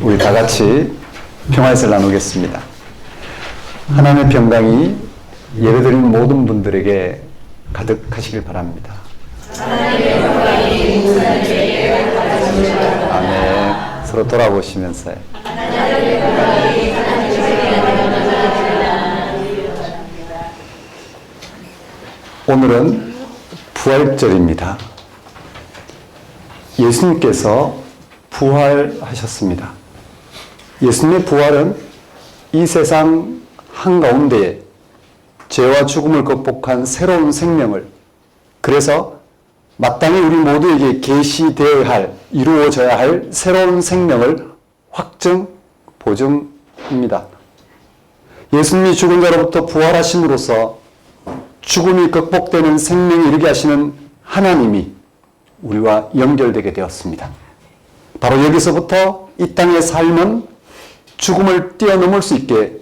우리 다 같이 평화에서 나누겠습니다. 하나님의 평강이 예배드린 모든 분들에게 가득하시길 바랍니다. 하나님의 평강이 모두에게 가득하시길 아멘. 서로 돌아보시면서요. 하나님의 평강이 하나님에게 오늘은 부활절입니다. 예수님께서 부활하셨습니다. 예수님의 부활은 이 세상 한가운데에 죄와 죽음을 극복한 새로운 생명을, 그래서 마땅히 우리 모두에게 계시되어야 할, 이루어져야 할 새로운 생명을 확증, 보증합니다. 예수님이 죽은 자로부터 부활하심으로써 죽음이 극복되는 생명에 이르게 하시는 하나님이 우리와 연결되게 되었습니다. 바로 여기서부터 이 땅의 삶은 죽음을 뛰어넘을 수 있게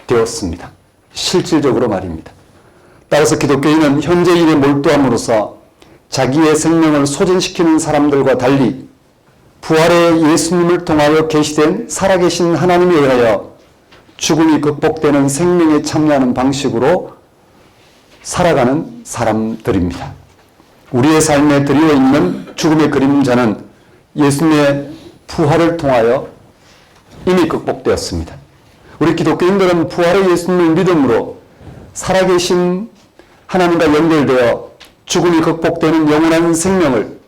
되었습니다. 실질적으로 말입니다. 따라서 기독교인은 현재 일에 몰두함으로써 자기의 생명을 소진시키는 사람들과 달리 부활의 예수님을 통하여 계시된 살아계신 하나님에 의하여 죽음이 극복되는 생명에 참여하는 방식으로 살아가는 사람들입니다. 우리의 삶에 드리워 있는 죽음의 그림자는 예수님의 부활을 통하여 이미 극복되었습니다. 우리 기독교인들은 부활의 예수님을 믿음으로 살아계신 하나님과 연결되어 죽음이 극복되는 영원한 생명을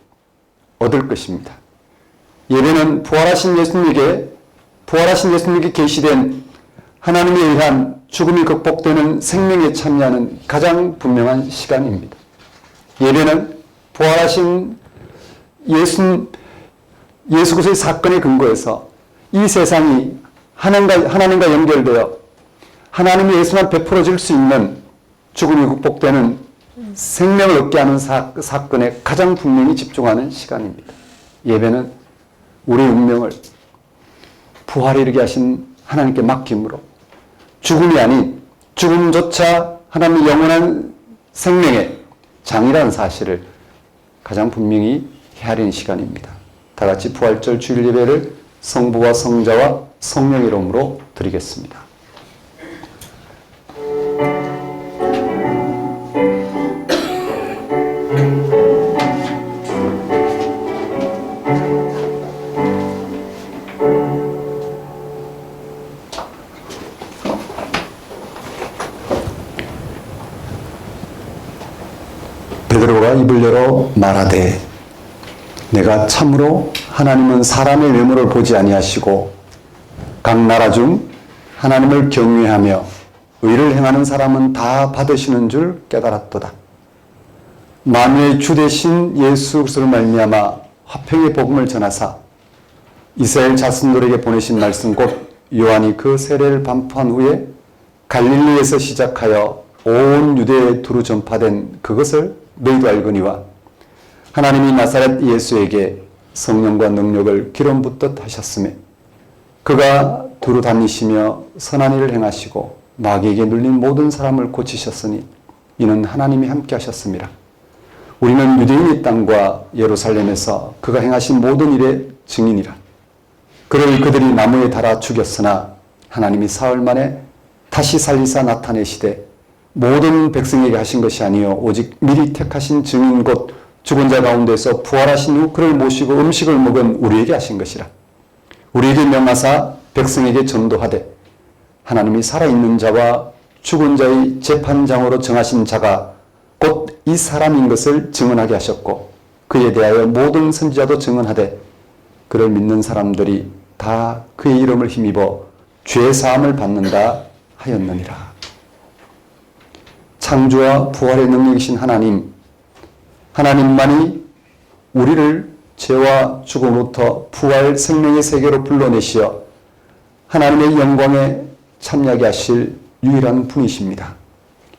얻을 것입니다. 예배는 부활하신 예수님에게 계시된 하나님에 의한 죽음이 극복되는 생명에 참여하는 가장 분명한 시간입니다. 예배는 부활하신 예수 그리스도의 사건에 근거해서 이 세상이 하나님과 연결되어 하나님의 예수만 베풀어질 수 있는 죽음이 극복되는 생명을 얻게 하는 사건에 가장 분명히 집중하는 시간입니다. 예배는 우리의 운명을 부활에 이르게 하신 하나님께 맡김으로 죽음이 아닌 죽음조차 하나님의 영원한 생명의 장이라는 사실을 가장 분명히 헤아리는 시간입니다. 다 같이 부활절 주일 예배를 성부와 성자와 성령의 이름으로 드리겠습니다. 베드로가 입을 열어 말하되 내가 참으로 하나님은 사람의 외모를 보지 아니하시고 각 나라 중 하나님을 경외하며 의를 행하는 사람은 다 받으시는 줄 깨달았도다. 만유의 주 되신 예수 그리스도를 말미암아 화평의 복음을 전하사 이스라엘 자손들에게 보내신 말씀 곧 요한이 그 세례를 반포한 후에 갈릴리에서 시작하여 온 유대에 두루 전파된 그것을 너희도 알거니와 하나님이 나사렛 예수에게 성령과 능력을 기름 붓듯 하셨으며 그가 두루 다니시며 선한 일을 행하시고 마귀에게 눌린 모든 사람을 고치셨으니 이는 하나님이 함께 하셨습니다. 우리는 유대인의 땅과 예루살렘에서 그가 행하신 모든 일의 증인이라. 그를 그들이 나무에 달아 죽였으나 하나님이 사흘 만에 다시 살리사 나타내시되 모든 백성에게 하신 것이 아니요 오직 미리 택하신 증인 곧 죽은 자 가운데서 부활하신 후 그를 모시고 음식을 먹은 우리에게 하신 것이라. 우리에게 명하사 백성에게 전도하되 하나님이 살아있는 자와 죽은 자의 재판장으로 정하신 자가 곧 이 사람인 것을 증언하게 하셨고 그에 대하여 모든 선지자도 증언하되 그를 믿는 사람들이 다 그의 이름을 힘입어 죄 사함을 받는다 하였느니라. 창조와 부활의 능력이신 하나님만이 우리를 죄와 죽음으로부터 부활 생명의 세계로 불러내시어 하나님의 영광에 참여하게 하실 유일한 분이십니다.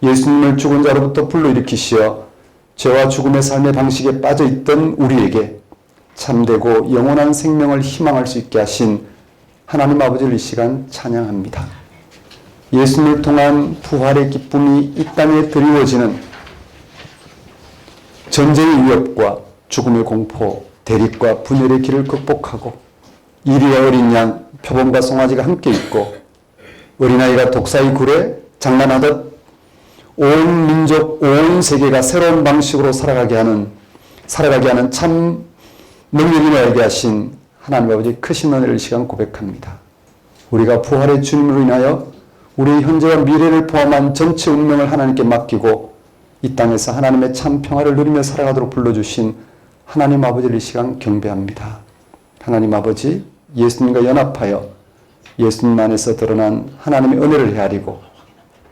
예수님을 죽은 자로부터 불러일으키시어 죄와 죽음의 삶의 방식에 빠져있던 우리에게 참되고 영원한 생명을 희망할 수 있게 하신 하나님 아버지를 이 시간 찬양합니다. 예수님을 통한 부활의 기쁨이 이 땅에 드리워지는 전쟁의 위협과 죽음의 공포, 대립과 분열의 길을 극복하고 이리와 어린 양, 표범과 송아지가 함께 있고 어린아이가 독사의 굴에 장난하듯 온 민족, 온 세계가 새로운 방식으로 살아가게 하는 참 능력을 알게 하신 하나님 아버지 크신 은혜를 이 시간 고백합니다. 우리가 부활의 주님으로 인하여 우리 현재와 미래를 포함한 전체 운명을 하나님께 맡기고 이 땅에서 하나님의 참 평화를 누리며 살아가도록 불러주신 하나님 아버지를 이 시간 경배합니다. 하나님 아버지, 예수님과 연합하여 예수님 안에서 드러난 하나님의 은혜를 헤아리고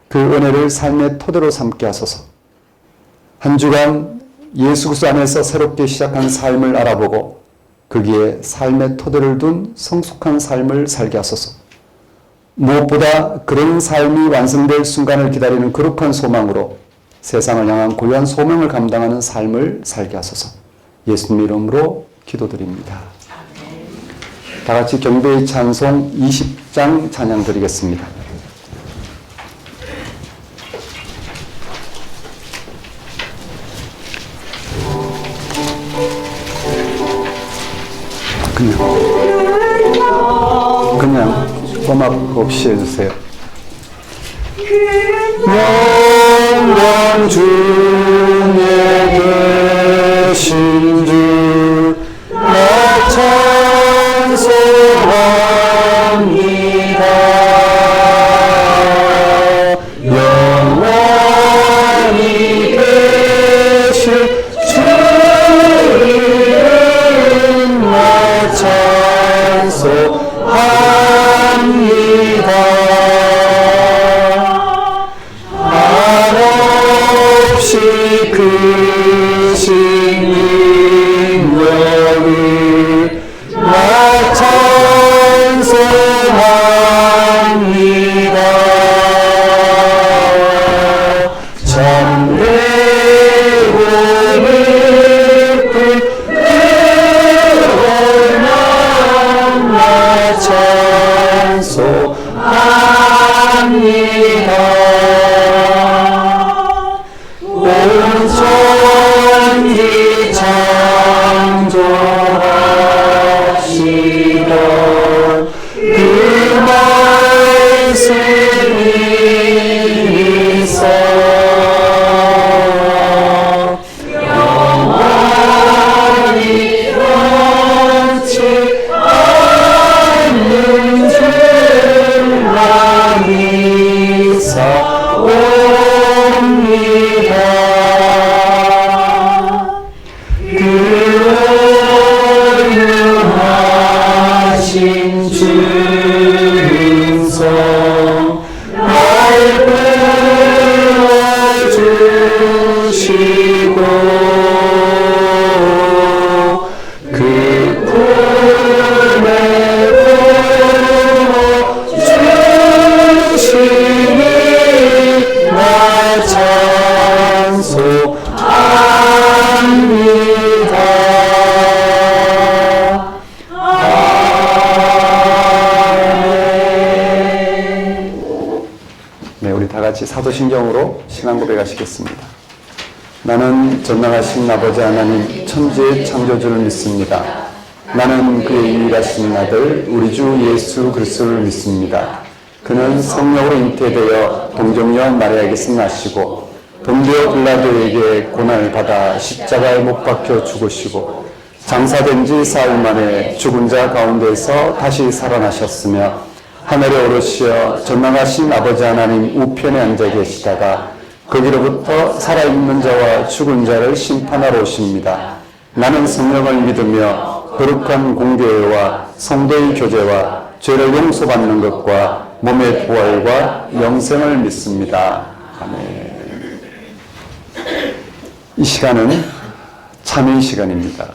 그 은혜를 삶의 토대로 삼게 하소서. 한 주간 예수 그리스도 안에서 새롭게 시작한 삶을 알아보고 거기에 삶의 토대를 둔 성숙한 삶을 살게 하소서. 무엇보다 그런 삶이 완성될 순간을 기다리는 거룩한 소망으로 세상을 향한 고유한 소명을 감당하는 삶을 살게 하소서. 예수님 이름으로 기도드립니다. 다 같이 경배의 찬송 20장 찬양 드리겠습니다. 그냥 음악 없이 해주세요. 영광 중에 계신 주 나 찬송합니다. 영원히 계신 주님 나 찬송합니다. 한없이 크신 능력을 나 찬송합니다. 참되고 높은 나 찬송합니다. 온 천지 창조하시던 그 말씀이 있어 영원히 변치 않는 줄만 믿사옵니다. 그 온유하신 주인성 날 불러주시고 그 품에 주시니 나 찬송합니다. 네, 우리 다 같이 사도신경으로 신앙 고백하시겠습니다. 나는 전능하신 아버지 하나님 천지의 창조주를 믿습니다. 나는 그의 유일하신 아들 우리 주 예수 그리스도를 믿습니다. 그는 성령으로 잉태되어 동정녀 마리아에게서 나시고 본디오 빌라도에게 고난을 받아 십자가에 못 박혀 죽으시고 장사된 지 사흘 만에 죽은 자 가운데서 다시 살아나셨으며 하늘에 오르시어 전능하신 아버지 하나님 우편에 앉아 계시다가 거기로부터 살아있는 자와 죽은 자를 심판하러 오십니다. 나는 성령을 믿으며 거룩한 공교회와 성도의 교제와 죄를 용서받는 것과 몸의 부활과 영생을 믿습니다. 아멘. 이 시간은 참회 시간입니다.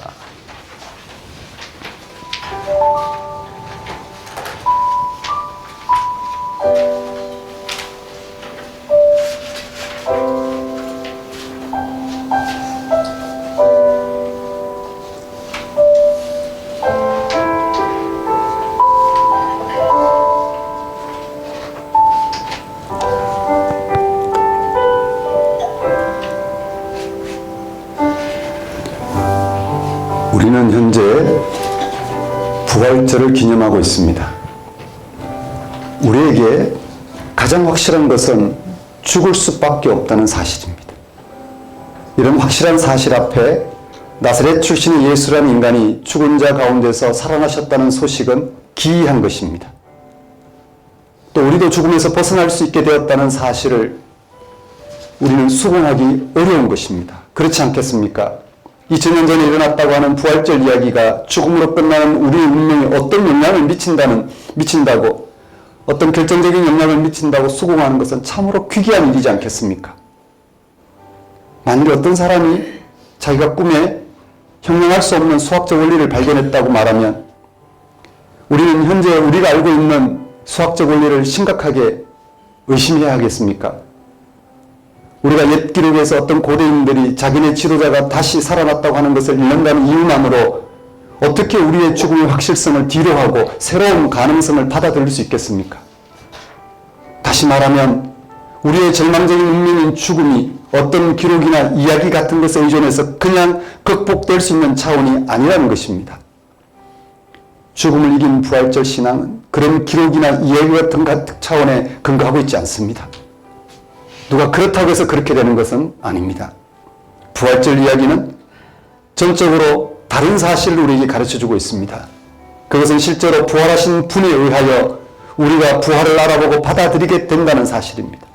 우리는 현재 부활절을 기념하고 있습니다. 우리에게 가장 확실한 것은 죽을 수밖에 없다는 사실입니다. 이런 확실한 사실 앞에 나사렛 출신의 예수라는 인간이 죽은 자 가운데서 살아나셨다는 소식은 기이한 것입니다. 또 우리도 죽음에서 벗어날 수 있게 되었다는 사실을 우리는 수긍하기 어려운 것입니다. 그렇지 않겠습니까? 2000년 전에 일어났다고 하는 부활절 이야기가 죽음으로 끝나는 우리의 운명에 어떤 영향을 미친다고 어떤 결정적인 영향을 미친다고 수긍하는 것은 참으로 귀귀한 일이지 않겠습니까? 만일 어떤 사람이 자기가 꿈에 형용할 수 없는 수학적 원리를 발견했다고 말하면 우리는 현재 우리가 알고 있는 수학적 원리를 심각하게 의심해야 하겠습니까? 우리가 옛 기록에서 어떤 고대인들이 자기네 지도자가 다시 살아났다고 하는 것을 읽는다는 이유만으로 어떻게 우리의 죽음의 확실성을 뒤로하고 새로운 가능성을 받아들일 수 있겠습니까? 다시 말하면 우리의 절망적인 운명인 죽음이 어떤 기록이나 이야기 같은 것에 의존해서 그냥 극복될 수 있는 차원이 아니라는 것입니다. 죽음을 이긴 부활절 신앙은 그런 기록이나 이야기 같은 차원에 근거하고 있지 않습니다. 누가 그렇다고 해서 그렇게 되는 것은 아닙니다. 부활절 이야기는 전적으로 다른 사실을 우리에게 가르쳐주고 있습니다. 그것은 실제로 부활하신 분에 의하여 우리가 부활을 알아보고 받아들이게 된다는 사실입니다.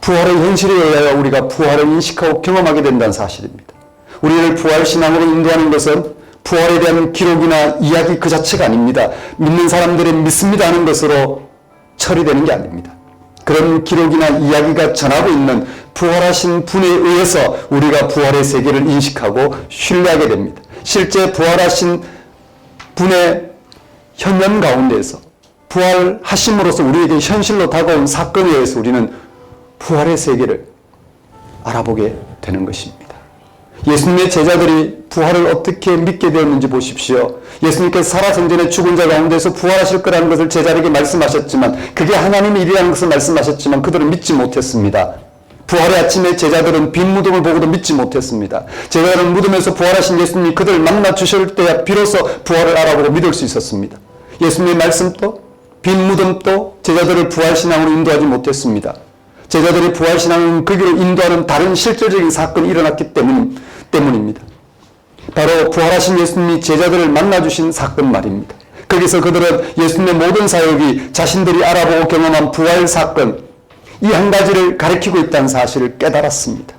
부활의 현실에 의하여 우리가 부활을 인식하고 경험하게 된다는 사실입니다. 우리를 부활신앙으로 인도하는 것은 부활에 대한 기록이나 이야기 그 자체가 아닙니다. 믿는 사람들이 믿습니다 하는 것으로 처리되는 게 아닙니다. 그런 기록이나 이야기가 전하고 있는 부활하신 분에 의해서 우리가 부활의 세계를 인식하고 신뢰하게 됩니다. 실제 부활하신 분의 현현 가운데에서 부활하심으로써 우리에게 현실로 다가온 사건에 의해서 우리는 부활의 세계를 알아보게 되는 것입니다. 예수님의 제자들이 부활을 어떻게 믿게 되었는지 보십시오. 예수님께서 살아생전에 죽은 자 가운데서 부활하실 거라는 것을 제자에게 말씀하셨지만 그게 하나님의 일이라는 것을 말씀하셨지만 그들은 믿지 못했습니다. 부활의 아침에 제자들은 빈 무덤을 보고도 믿지 못했습니다. 제자들은 무덤에서 부활하신 예수님이 그들을 만나 주실 때야 비로소 부활을 알아보고 믿을 수 있었습니다. 예수님의 말씀도 빈 무덤도 제자들을 부활신앙으로 인도하지 못했습니다. 제자들이 부활신앙은 그 길을 인도하는 다른 실질적인 사건이 일어났기 때문입니다. 바로 부활하신 예수님이 제자들을 만나주신 사건 말입니다. 거기서 그들은 예수님의 모든 사역이 자신들이 알아보고 경험한 부활 사건, 이 한 가지를 가리키고 있다는 사실을 깨달았습니다.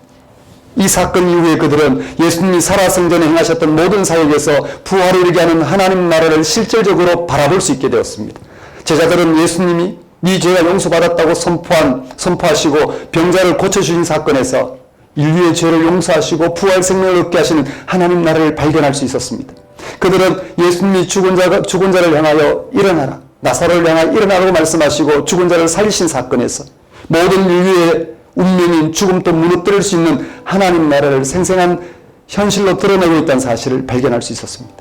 이 사건 이후에 그들은 예수님이 살아생전에 행하셨던 모든 사역에서 부활을 이루게 하는 하나님 나라를 실질적으로 바라볼 수 있게 되었습니다. 제자들은 예수님이 네 죄가 용서받았다고 선포하시고 병자를 고쳐주신 사건에서 인류의 죄를 용서하시고 부활 생명을 얻게 하시는 하나님 나라를 발견할 수 있었습니다. 그들은 예수님이 죽은 자를 향하여 일어나라, 나사로를 향하여 일어나라고 말씀하시고 죽은 자를 살리신 사건에서 모든 인류의 운명인 죽음도 무너뜨릴 수 있는 하나님 나라를 생생한 현실로 드러내고 있다는 사실을 발견할 수 있었습니다.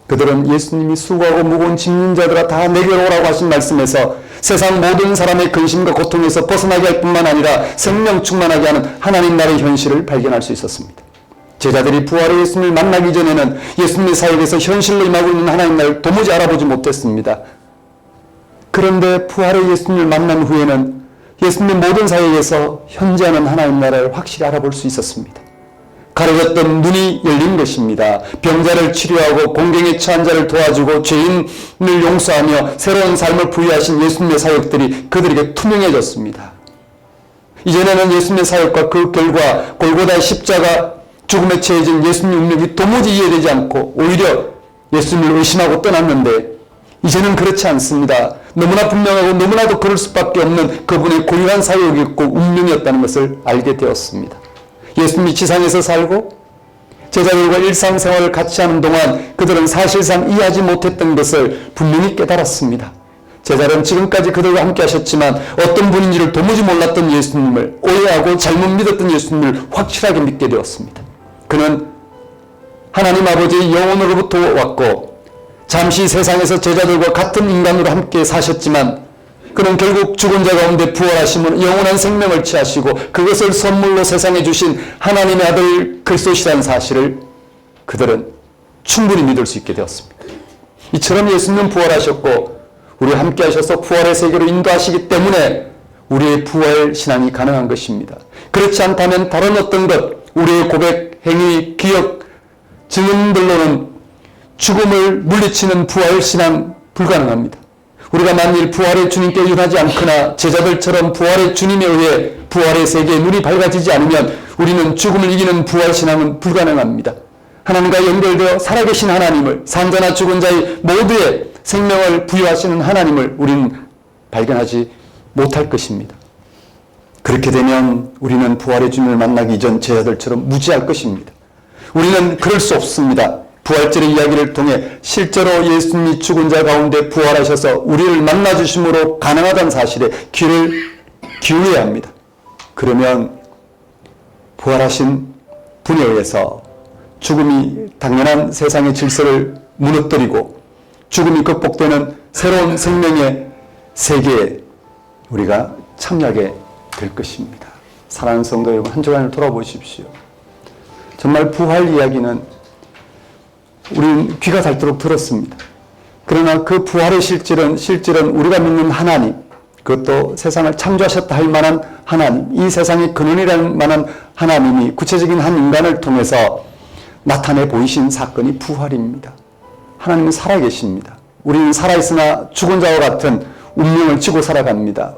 그들은 예수님이 수고하고 무거운 짐진 자들아 다 내게로 오라고 하신 말씀에서 세상 모든 사람의 근심과 고통에서 벗어나게 할 뿐만 아니라 생명 충만하게 하는 하나님 나라의 현실을 발견할 수 있었습니다. 제자들이 부활의 예수님을 만나기 전에는 예수님의 사역에서 현실로 임하고 있는 하나님 나라를 도무지 알아보지 못했습니다. 그런데 부활의 예수님을 만난 후에는 예수님의 모든 사역에서 현재하는 하나님 나라를 확실히 알아볼 수 있었습니다. 가려졌던 눈이 열린 것입니다. 병자를 치료하고 공경에 처한 자를 도와주고 죄인을 용서하며 새로운 삶을 부여하신 예수님의 사역들이 그들에게 투명해졌습니다. 이전에는 예수님의 사역과 그 결과 골고다의 십자가 죽음에 처해진 예수님의 운명이 도무지 이해되지 않고 오히려 예수님을 의심하고 떠났는데 이제는 그렇지 않습니다. 너무나 분명하고 너무나도 그럴 수밖에 없는 그분의 고유한 사역이었고 운명이었다는 것을 알게 되었습니다. 예수님이 지상에서 살고 제자들과 일상생활을 같이 하는 동안 그들은 사실상 이해하지 못했던 것을 분명히 깨달았습니다. 제자들은 지금까지 그들과 함께 하셨지만 어떤 분인지를 도무지 몰랐던 예수님을 오해하고 잘못 믿었던 예수님을 확실하게 믿게 되었습니다. 그는 하나님 아버지의 영혼으로부터 왔고 잠시 세상에서 제자들과 같은 인간으로 함께 사셨지만 그는 결국 죽은 자 가운데 부활하심은 영원한 생명을 취하시고 그것을 선물로 세상에 주신 하나님의 아들 그리스도시라는 사실을 그들은 충분히 믿을 수 있게 되었습니다. 이처럼 예수님은 부활하셨고 우리와 함께 하셔서 부활의 세계로 인도하시기 때문에 우리의 부활 신앙이 가능한 것입니다. 그렇지 않다면 다른 어떤 것, 우리의 고백, 행위, 기억, 증언들로는 죽음을 물리치는 부활 신앙 불가능합니다. 우리가 만일 부활의 주님께 의존하지 않거나 제자들처럼 부활의 주님에 의해 부활의 세계에 눈이 밝아지지 않으면 우리는 죽음을 이기는 부활 신앙은 불가능합니다. 하나님과 연결되어 살아계신 하나님을, 산자나 죽은 자의 모두의 생명을 부여하시는 하나님을 우리는 발견하지 못할 것입니다. 그렇게 되면 우리는 부활의 주님을 만나기 이전 제자들처럼 무지할 것입니다. 우리는 그럴 수 없습니다. 부활절의 이야기를 통해 실제로 예수님이 죽은 자 가운데 부활하셔서 우리를 만나주심으로 가능하다는 사실에 귀를 기울여야 합니다. 그러면 부활하신 분에 의해서 죽음이 당연한 세상의 질서를 무너뜨리고 죽음이 극복되는 새로운 생명의 세계에 우리가 참여하게 될 것입니다. 사랑하는 성도 여러분, 한 주간을 돌아보십시오. 정말 부활 이야기는 우리는 귀가 닳도록 들었습니다. 그러나 그 부활의 실질은 우리가 믿는 하나님, 그것도 세상을 창조하셨다 할 만한 하나님, 이 세상의 근원이라는 만한 하나님이 구체적인 한 인간을 통해서 나타내 보이신 사건이 부활입니다. 하나님은 살아계십니다. 우리는 살아있으나 죽은 자와 같은 운명을 지고 살아갑니다.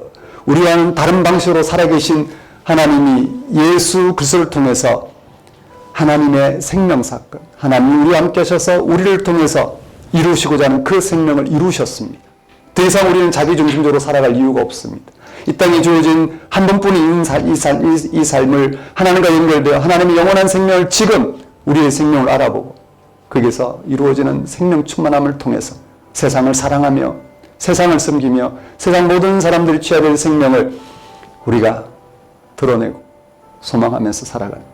우리와는 다른 방식으로 살아계신 하나님이 예수 그리스도를 통해서 하나님의 생명사건, 하나님이 우리와 함께 하셔서 우리를 통해서 이루시고자 하는 그 생명을 이루셨습니다. 더 이상 우리는 자기중심적으로 살아갈 이유가 없습니다. 이 땅에 주어진 한 번뿐인 이 삶을 하나님과 연결되어 하나님의 영원한 생명을 지금 우리의 생명을 알아보고 거기서 이루어지는 생명 충만함을 통해서 세상을 사랑하며 세상을 섬기며 세상 모든 사람들이 취해야 될 생명을 우리가 드러내고 소망하면서 살아가는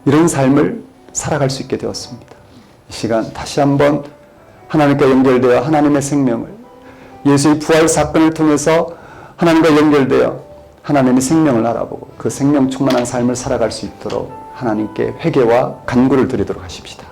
이런 삶을 살아갈 수 있게 되었습니다. 이 시간 다시 한번 하나님과 연결되어 하나님의 생명을 예수의 부활 사건을 통해서 하나님과 연결되어 하나님의 생명을 알아보고 그 생명 충만한 삶을 살아갈 수 있도록 하나님께 회개와 간구를 드리도록 하십시다.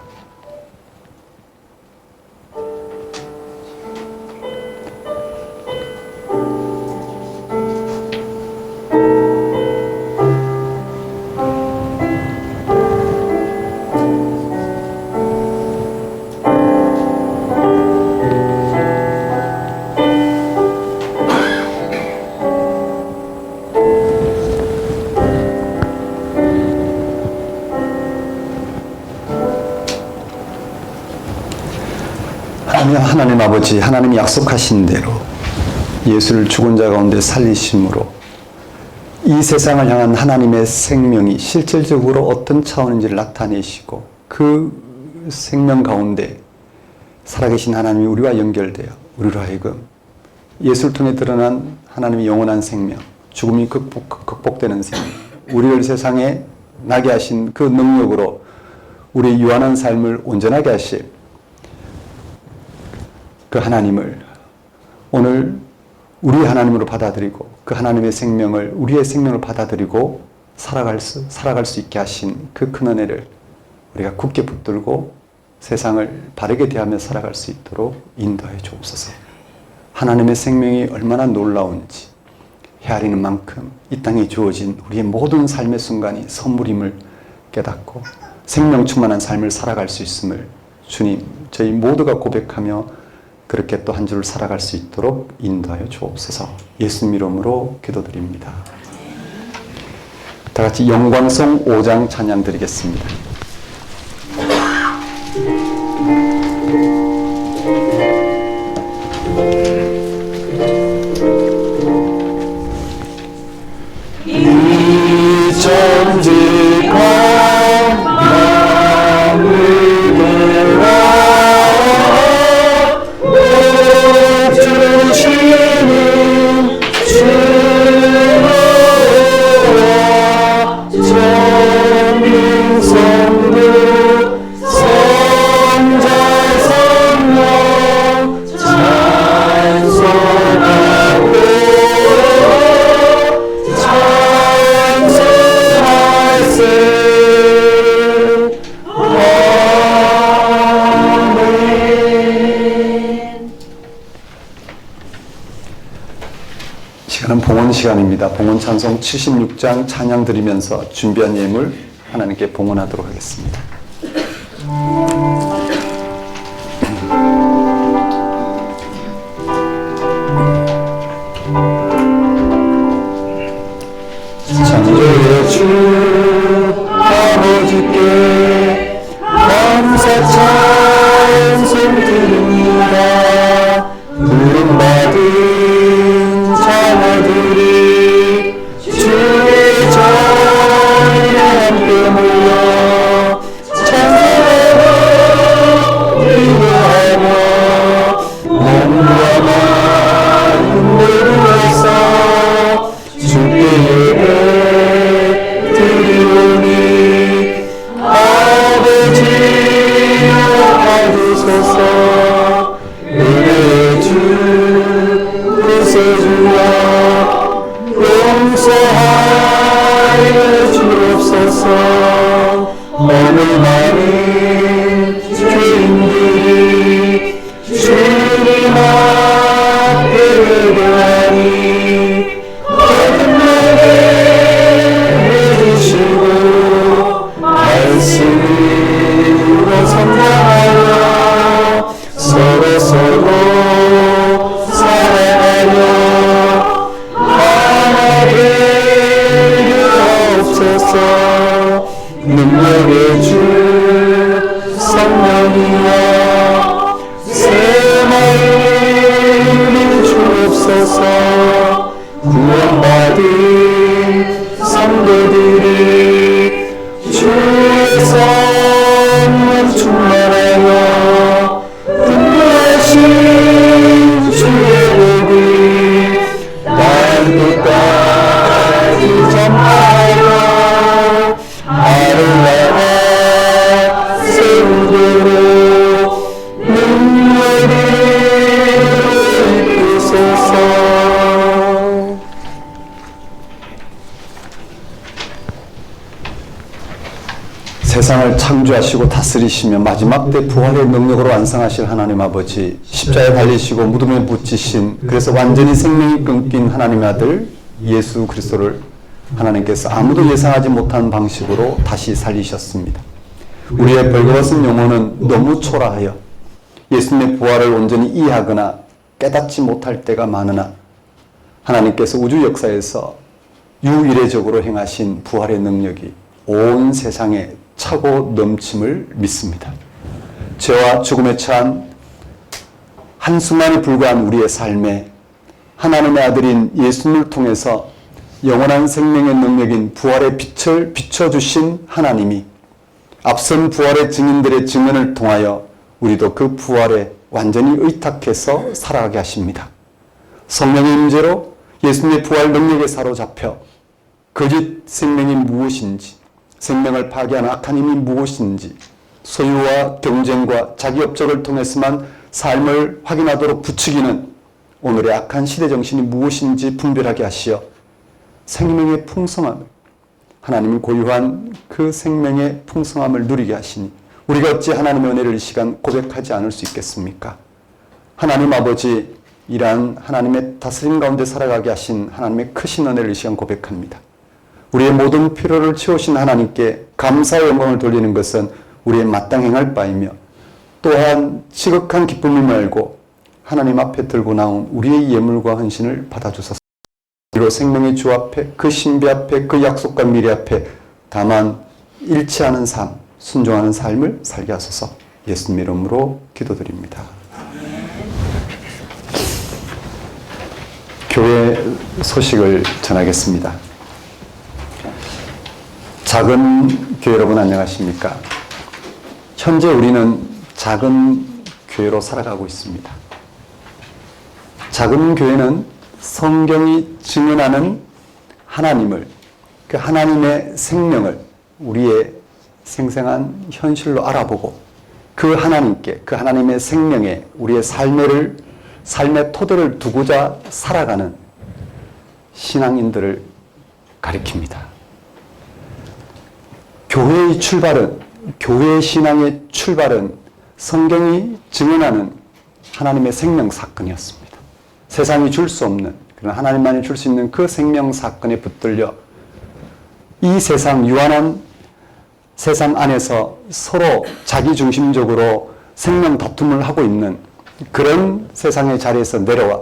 하나님 아버지, 하나님이 약속하신 대로 예수를 죽은 자 가운데 살리심으로 이 세상을 향한 하나님의 생명이 실질적으로 어떤 차원인지를 나타내시고 그 생명 가운데 살아계신 하나님이 우리와 연결되어 우리로 하여금 예수를 통해 드러난 하나님의 영원한 생명, 죽음이 극복되는 생명, 우리를 세상에 나게 하신 그 능력으로 우리의 유한한 삶을 온전하게 하실 그 하나님을 오늘 우리 하나님으로 받아들이고 그 하나님의 생명을 우리의 생명을 받아들이고 살아갈 수 있게 하신 그 큰 은혜를 우리가 굳게 붙들고 세상을 바르게 대하며 살아갈 수 있도록 인도하여 주옵소서. 하나님의 생명이 얼마나 놀라운지 헤아리는 만큼 이 땅에 주어진 우리의 모든 삶의 순간이 선물임을 깨닫고 생명 충만한 삶을 살아갈 수 있음을 주님, 저희 모두가 고백하며 그렇게 또 한 주를 살아갈 수 있도록 인도하여 주옵소서. 예수님 이름으로 기도드립니다. 다 같이 영광송 5장 찬양 드리겠습니다. 이 전직한 마음을 내라 주시는 주와 전능성 저는 봉헌 시간입니다. 봉헌 찬송 76장 찬양 드리면서 준비한 예물 하나님께 봉헌하도록 하겠습니다. 창조의 주 아버지께 감사 찬송 드립니다. 부름받은 자녀들이 주의 전에 함께 모여 찬송하고 기도하며 몸과 마음을 위해서 주께 예배 드리오니 아버지여 받으소서. 은혜의 주 구세주여 용서하여 주옵소서. 오늘 많은 죄인들이 주님 앞에 예배하니 거듭나게 해주시고 말씀으로 성장하여 서로 사랑하며 하나 되옵소서. 능력의 주 성령이여 새 마음을 주옵소서. 구원받은 성도들이 주의 성령 충만하여 분노하신 주의 복이 땅 끝까지 전하여 하늘나라 세우도록 능력을 이끄소서. 세상을 창조하시고 다스리시며 마지막 때 부활의 능력으로 완성하실 하나님 아버지, 십자가에 달리시고 무덤에 붙이신, 그래서 완전히 생명이 끊긴 하나님의 아들 예수 그리스도를 하나님께서 아무도 예상하지 못한 방식으로 다시 살리셨습니다. 우리의 벌거벗은 영혼은 너무 초라하여 예수님의 부활을 온전히 이해하거나 깨닫지 못할 때가 많으나, 하나님께서 우주 역사에서 유이례적으로 행하신 부활의 능력이 온 세상에 차고 넘침을 믿습니다. 죄와 죽음에 처한 한순간에 불과한 우리의 삶에 하나님의 아들인 예수님을 통해서 영원한 생명의 능력인 부활의 빛을 비춰주신 하나님이 앞선 부활의 증인들의 증언을 통하여 우리도 그 부활에 완전히 의탁해서 살아가게 하십니다. 성령의 임재로 예수님의 부활 능력에 사로잡혀 거짓 생명이 무엇인지, 생명을 파괴하는 악한 힘이 무엇인지, 소유와 경쟁과 자기 업적을 통해서만 삶을 확인하도록 부추기는 오늘의 악한 시대정신이 무엇인지 분별하게 하시어 생명의 풍성함을, 하나님이 고유한 그 생명의 풍성함을 누리게 하시니 우리가 어찌 하나님의 은혜를 이 시간 고백하지 않을 수 있겠습니까? 하나님 아버지, 이러한 하나님의 다스림 가운데 살아가게 하신 하나님의 크신 은혜를 이 시간 고백합니다. 우리의 모든 필요를 채우신 하나님께 감사의 영광을 돌리는 것은 우리의 마땅 행할 바이며, 또한 지극한 기쁨을 말고 하나님 앞에 들고 나온 우리의 예물과 헌신을 받아주소서. 그리고 생명의 주 앞에, 그 신비 앞에, 그 약속과 미래 앞에 다만 일치하는 삶, 순종하는 삶을 살게 하소서. 예수님 이름으로 기도드립니다. 교회 소식을 전하겠습니다. 작은 교회 여러분 안녕하십니까? 현재 우리는 작은 교회로 살아가고 있습니다. 작은 교회는 성경이 증언하는 하나님을, 그 하나님의 생명을 우리의 생생한 현실로 알아보고 그 하나님께, 그 하나님의 생명에 우리의 삶의 토대를 두고자 살아가는 신앙인들을 가리킵니다. 교회의 출발은, 교회의 신앙의 출발은 성경이 증언하는 하나님의 생명 사건이었습니다. 세상이 줄 수 없는 그런 하나님만이 줄 수 있는 그 생명 사건에 붙들려 이 세상, 유한한 세상 안에서 서로 자기중심적으로 생명 다툼을 하고 있는 그런 세상의 자리에서 내려와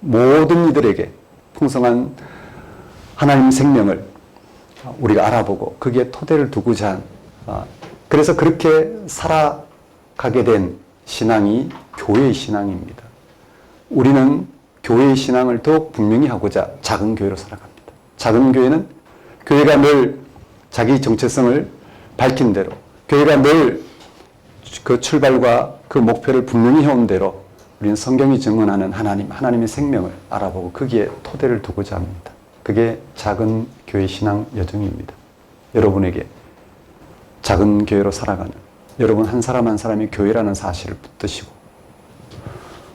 모든 이들에게 풍성한 하나님 생명을 우리가 알아보고 거기에 토대를 두고자 한, 그래서 그렇게 살아가게 된 신앙이 교회의 신앙입니다. 우리는 교회의 신앙을 더욱 분명히 하고자 작은 교회로 살아갑니다. 작은 교회는 교회가 늘 자기 정체성을 밝힌 대로, 교회가 늘 그 출발과 그 목표를 분명히 해온 대로 우리는 성경이 증언하는 하나님의 생명을 알아보고 거기에 토대를 두고자 합니다. 그게 작은 교회 신앙 여정입니다. 여러분에게 작은 교회로 살아가는 여러분 한 사람 한 사람이 교회라는 사실을 붙드시고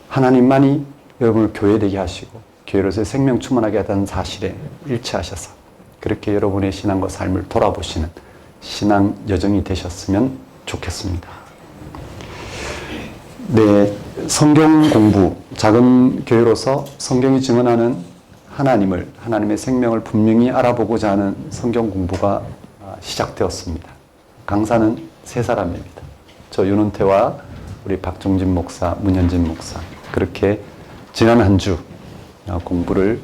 하나님만이 여러분을 교회되게 하시고 교회로서의 생명 충만하게 하다는 사실에 일치하셔서 그렇게 여러분의 신앙과 삶을 돌아보시는 신앙 여정이 되셨으면 좋겠습니다. 네, 성경 공부, 작은 교회로서 성경이 증언하는 하나님의 생명을 분명히 알아보고자 하는 성경 공부가 시작되었습니다. 강사는 세 사람입니다. 저 윤은태와 우리 박종진 목사, 문현진 목사, 그렇게 지난 한 주 공부를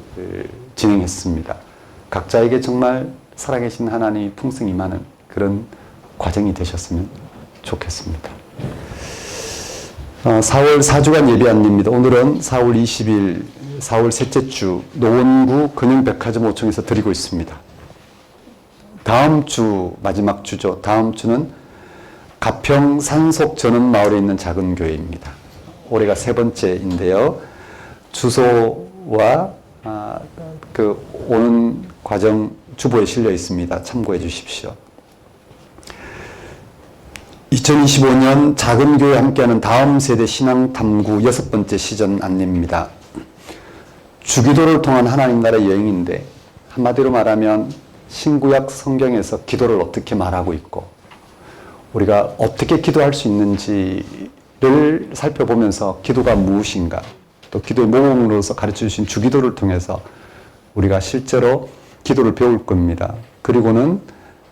진행했습니다. 각자에게 정말 살아계신 하나님이 풍성히 많은 그런 과정이 되셨으면 좋겠습니다. 4월 4주간 예배 안내입니다. 오늘은 4월 20일, 4월 셋째 주 노원구 근영백화점 5층에서 드리고 있습니다. 다음 주, 마지막 주죠. 다음 주는 가평 산속 전원마을에 있는 작은 교회입니다. 올해가 세 번째인데요. 주소와 그 오는 과정 주보에 실려 있습니다. 참고해 주십시오. 2025년 작은 교회 함께하는 다음 세대 신앙 탐구 6번째 시전 안내입니다. 주기도를 통한 하나님 나라의 여행인데 한마디로 말하면 신구약 성경에서 기도를 어떻게 말하고 있고 우리가 어떻게 기도할 수 있는지를 살펴보면서 기도가 무엇인가 또 기도의 모범으로서 가르쳐 주신 주기도를 통해서 우리가 실제로 기도를 배울 겁니다. 그리고는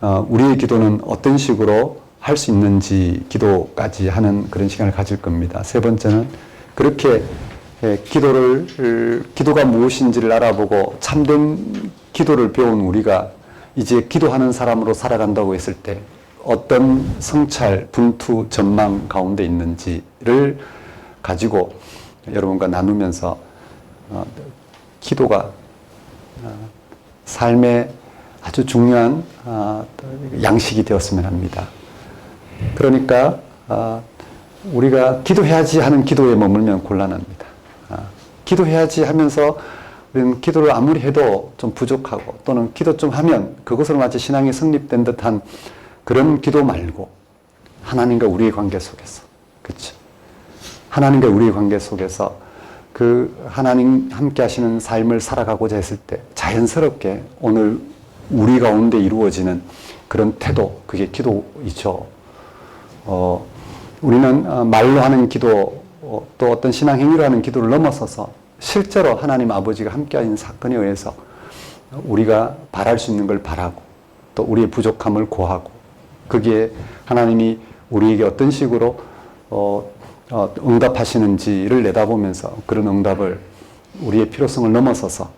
우리의 기도는 어떤 식으로 할 수 있는지 기도까지 하는 그런 시간을 가질 겁니다. 세 번째는 그렇게 기도가 무엇인지를 알아보고 참된 기도를 배운 우리가 이제 기도하는 사람으로 살아간다고 했을 때 어떤 성찰, 분투, 전망 가운데 있는지를 가지고 여러분과 나누면서 기도가 삶의 아주 중요한 양식이 되었으면 합니다. 그러니까 우리가 기도해야지 하는 기도에 머물면 곤란합니다. 기도해야지 하면서 우리는 기도를 아무리 해도 좀 부족하고 또는 기도 좀 하면 그것으로 마치 신앙이 성립된 듯한 그런 기도 말고 하나님과 우리의 관계 속에서 그렇죠. 하나님과 우리의 관계 속에서 그 하나님 함께 하시는 삶을 살아가고자 했을 때 자연스럽게 오늘 우리 가운데 이루어지는 그런 태도 그게 기도이죠. 우리는 말로 하는 기도 또 어떤 신앙 행위로 하는 기도를 넘어서서 실제로 하나님 아버지가 함께하는 사건에 의해서 우리가 바랄 수 있는 걸 바라고 또 우리의 부족함을 고하고 거기에 하나님이 우리에게 어떤 식으로 응답하시는지를 내다보면서 그런 응답을 우리의 필요성을 넘어서서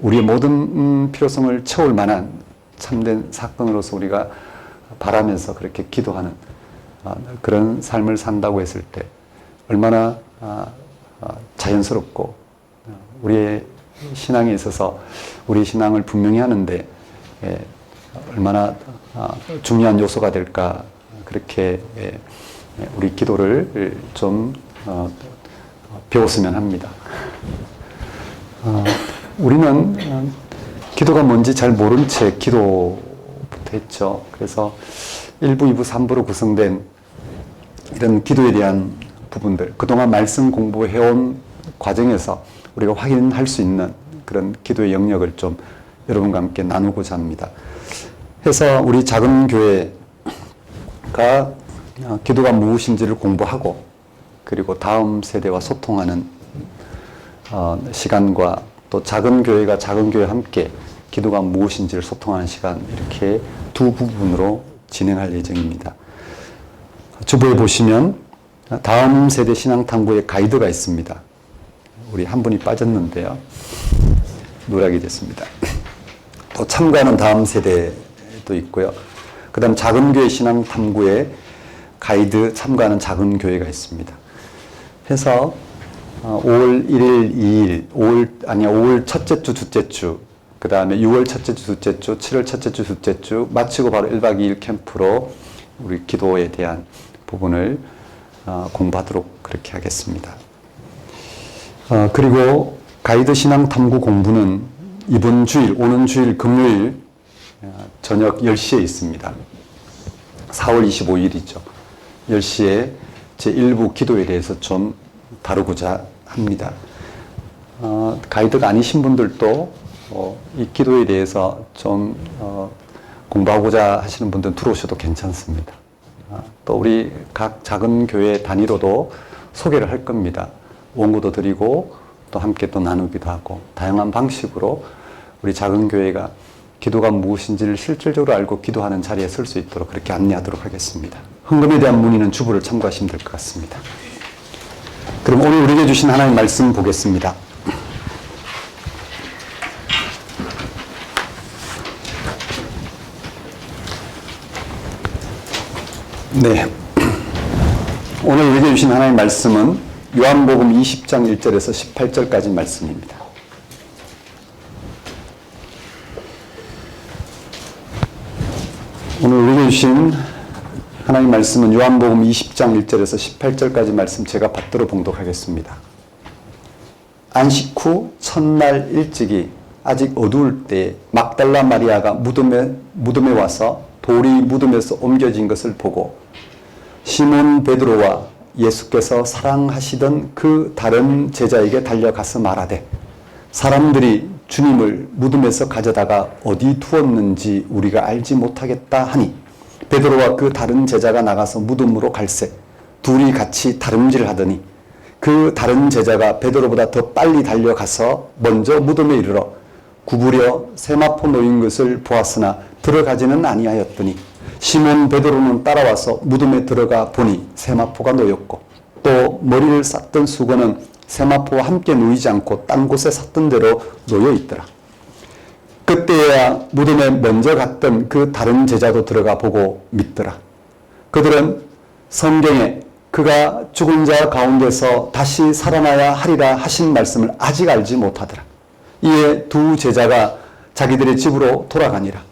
우리의 모든 필요성을 채울 만한 참된 사건으로서 우리가 바라면서 그렇게 기도하는 그런 삶을 산다고 했을 때 얼마나 자연스럽고 우리의 신앙에 있어서 우리의 신앙을 분명히 하는데 얼마나 중요한 요소가 될까 그렇게 우리 기도를 좀 배웠으면 합니다. 우리는 기도가 뭔지 잘 모른 채 기도부터 했죠. 그래서 1부, 2부, 3부로 구성된 이런 기도에 대한 부분들, 그동안 말씀 공부해온 과정에서 우리가 확인할 수 있는 그런 기도의 영역을 좀 여러분과 함께 나누고자 합니다. 해서 우리 작은 교회가 기도가 무엇인지를 공부하고 그리고 다음 세대와 소통하는 시간과 또 작은 교회가 작은 교회와 함께 기도가 무엇인지를 소통하는 시간, 이렇게 두 부분으로 진행할 예정입니다. 주보에 보시면 다음 세대 신앙탐구의 가이드가 있습니다. 우리 한 분이 빠졌는데요. 누락이 됐습니다. 또 참가하는 다음 세대도 있고요. 그 다음 작은 교회 신앙탐구의 가이드, 참가하는 작은 교회가 있습니다. 해서 5월 1일, 2일, 5월 첫째 주, 둘째 주, 그 다음에 6월 첫째 주, 둘째 주, 7월 첫째 주, 둘째 주, 마치고 바로 1박 2일 캠프로 우리 기도에 대한 부분을 공부하도록 그렇게 하겠습니다. 그리고 가이드 신앙 탐구 공부는 이번 주일, 오는 주일 금요일 저녁 10시에 있습니다. 4월 25일이죠. 10시에 제1부 기도에 대해서 좀 다루고자 합니다. 가이드가 아니신 분들도 이 기도에 대해서 좀 공부하고자 하시는 분들은 들어오셔도 괜찮습니다. 또 우리 각 작은 교회 단위로도 소개를 할 겁니다. 원고도 드리고 또 함께 또 나누기도 하고 다양한 방식으로 우리 작은 교회가 기도가 무엇인지를 실질적으로 알고 기도하는 자리에 설 수 있도록 그렇게 안내하도록 하겠습니다. 헌금에 대한 문의는 주부를 참고하시면 될 것 같습니다. 그럼 오늘 우리에게 주신 하나님 말씀 보겠습니다. 네. 오늘 우리에게 주신 하나님 말씀은 요한복음 20장 1절에서 18절까지 말씀입니다. 오늘 우리에게 주신 하나님 말씀은 요한복음 20장 1절에서 18절까지 말씀 제가 받들어 봉독하겠습니다. 안식 후 첫날 일찍이 아직 어두울 때 막달라 마리아가 무덤에 와서 돌이 무덤에서 옮겨진 것을 보고 시몬 베드로와 예수께서 사랑하시던 그 다른 제자에게 달려가서 말하되 사람들이 주님을 무덤에서 가져다가 어디 두었는지 우리가 알지 못하겠다 하니 베드로와 그 다른 제자가 나가서 무덤으로 갈새 둘이 같이 다름질을 하더니 그 다른 제자가 베드로보다 더 빨리 달려가서 먼저 무덤에 이르러 구부려 세마포 놓인 것을 보았으나 들어가지는 아니하였더니 시몬 베드로는 따라와서 무덤에 들어가 보니 세마포가 놓였고 또 머리를 쌌던 수건은 세마포와 함께 놓이지 않고 딴 곳에 쌌던 대로 놓여 있더라. 그때야 무덤에 먼저 갔던 그 다른 제자도 들어가 보고 믿더라. 그들은 성경에 그가 죽은 자 가운데서 다시 살아나야 하리라 하신 말씀을 아직 알지 못하더라. 이에 두 제자가 자기들의 집으로 돌아가니라.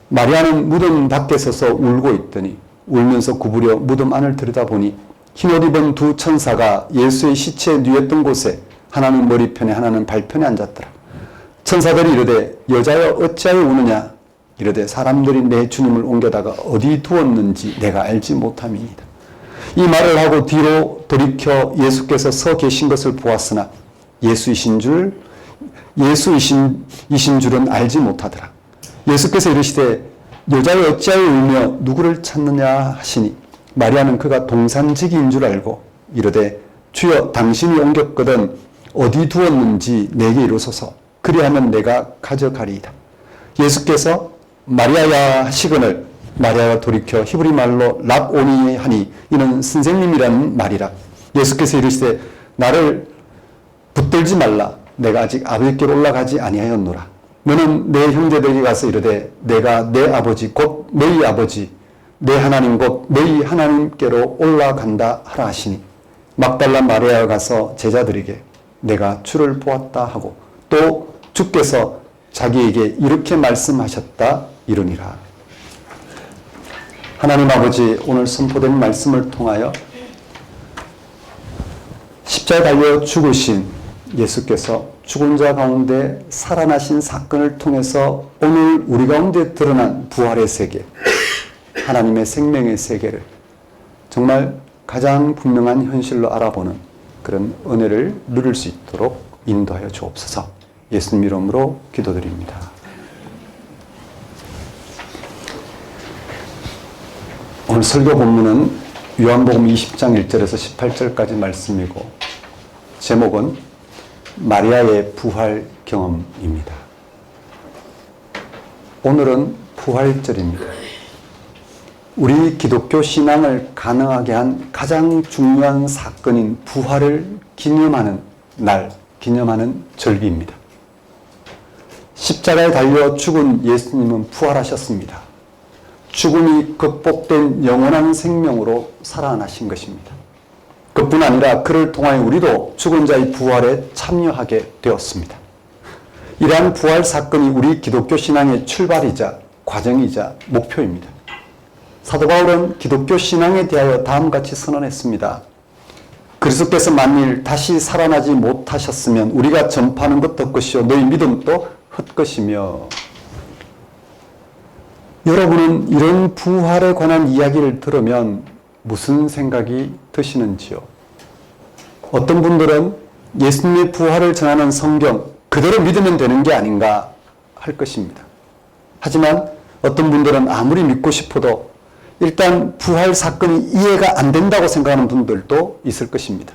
마리아는 무덤 밖에 서서 울고 있더니 울면서 구부려 무덤 안을 들여다보니 흰옷 입은 두 천사가 예수의 시체에 누웠던 곳에 하나는 머리편에 하나는 발편에 앉았더라. 천사들이 이르되 여자여 어찌하여 우느냐 이르되 사람들이 내 주님을 옮겨다가 어디 두었는지 내가 알지 못함이니이다. 이 말을 하고 뒤로 돌이켜 예수께서 서 계신 것을 보았으나 예수이신 줄은 알지 못하더라. 예수께서 이르시되 여자여 어찌하여 울며 누구를 찾느냐 하시니 마리아는 그가 동산지기인 줄 알고 이르되 주여 당신이 옮겼거든 어디 두었는지 내게 이루소서 그리하면 내가 가져가리이다. 예수께서 마리아야 하시거늘 마리아가 돌이켜 히브리 말로 랍오니 하니 이는 선생님이라는 말이라. 예수께서 이르시되 나를 붙들지 말라. 내가 아직 아버지께로 올라가지 아니하였노라. 너는 내 형제들에게 가서 이르되 내가 내 아버지 곧 너희 아버지 내 하나님 곧 너희 하나님께로 올라간다 하라 하시니 막달라 마리아가 가서 제자들에게 내가 주를 보았다 하고 또 주께서 자기에게 이렇게 말씀하셨다 이르니라. 하나님 아버지, 오늘 선포된 말씀을 통하여 십자가에 달려 죽으신 예수께서 죽은 자 가운데 살아나신 사건을 통해서 오늘 우리 가운데 드러난 부활의 세계, 하나님의 생명의 세계를 정말 가장 분명한 현실로 알아보는 그런 은혜를 누릴 수 있도록 인도하여 주옵소서. 예수님 이름으로 기도드립니다. 오늘 설교 본문은 요한복음 20장 1절에서 18절까지 말씀이고 제목은 마리아의 부활 경험입니다. 오늘은 부활절입니다. 우리 기독교 신앙을 가능하게 한 가장 중요한 사건인 부활을 기념하는 날, 기념하는 절기입니다. 십자가에 달려 죽은 예수님은 부활하셨습니다. 죽음이 극복된 영원한 생명으로 살아나신 것입니다. 그뿐 아니라 그를 통하여 우리도 죽은 자의 부활에 참여하게 되었습니다. 이러한 부활 사건이 우리 기독교 신앙의 출발이자 과정이자 목표입니다. 사도 바울은 기독교 신앙에 대하여 다음같이 선언했습니다. 그리스도께서 만일 다시 살아나지 못하셨으면 우리가 전파하는 것도 헛것이요 너희 믿음도 헛것이며. 여러분은 이런 부활에 관한 이야기를 들으면 무슨 생각이 드시는지요? 어떤 분들은 예수님의 부활을 전하는 성경 그대로 믿으면 되는 게 아닌가 할 것입니다. 하지만 어떤 분들은 아무리 믿고 싶어도 일단 부활 사건이 이해가 안 된다고 생각하는 분들도 있을 것입니다.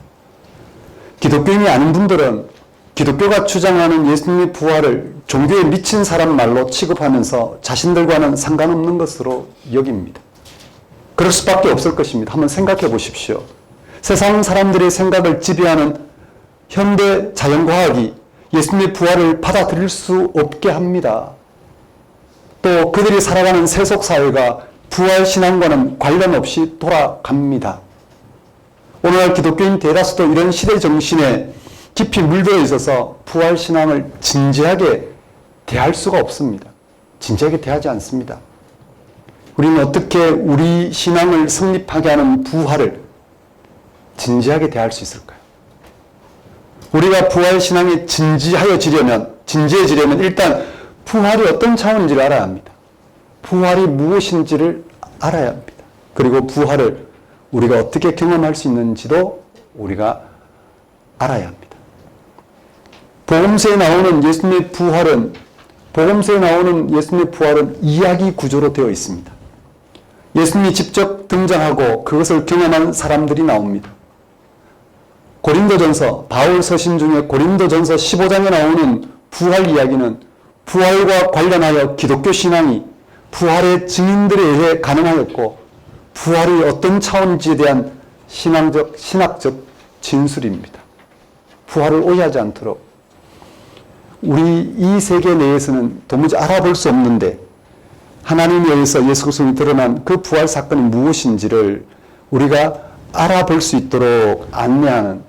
기독교인이 아닌 분들은 기독교가 주장하는 예수님의 부활을 종교에 미친 사람 말로 취급하면서 자신들과는 상관없는 것으로 여깁니다. 그럴 수밖에 없을 것입니다. 한번 생각해 보십시오. 세상 사람들의 생각을 지배하는 현대 자연과학이 예수님의 부활을 받아들일 수 없게 합니다. 또 그들이 살아가는 세속사회가 부활신앙과는 관련 없이 돌아갑니다. 오늘날 기독교인 대다수도 이런 시대 정신에 깊이 물들어 있어서 부활신앙을 진지하게 대할 수가 없습니다. 진지하게 대하지 않습니다. 우리는 어떻게 우리 신앙을 성립하게 하는 부활을 진지하게 대할 수 있을까요? 우리가 부활신앙에 진지해지려면 일단 부활이 어떤 차원인지를 알아야 합니다. 부활이 무엇인지를 알아야 합니다. 그리고 부활을 우리가 어떻게 경험할 수 있는지도 우리가 알아야 합니다. 복음서에 나오는 예수님의 부활은 이야기 구조로 되어 있습니다. 예수님이 직접 등장하고 그것을 경험한 사람들이 나옵니다. 고린도전서, 바울 서신 중에 고린도전서 15장에 나오는 부활 이야기는 부활과 관련하여 기독교 신앙이 부활의 증인들에 의해 가능하였고 부활이 어떤 차원인지에 대한 신학적 진술입니다. 부활을 오해하지 않도록 우리 이 세계 내에서는 도무지 알아볼 수 없는데 하나님에 의해서 예수 그리스도에 드러난 그 부활 사건이 무엇인지를 우리가 알아볼 수 있도록 안내하는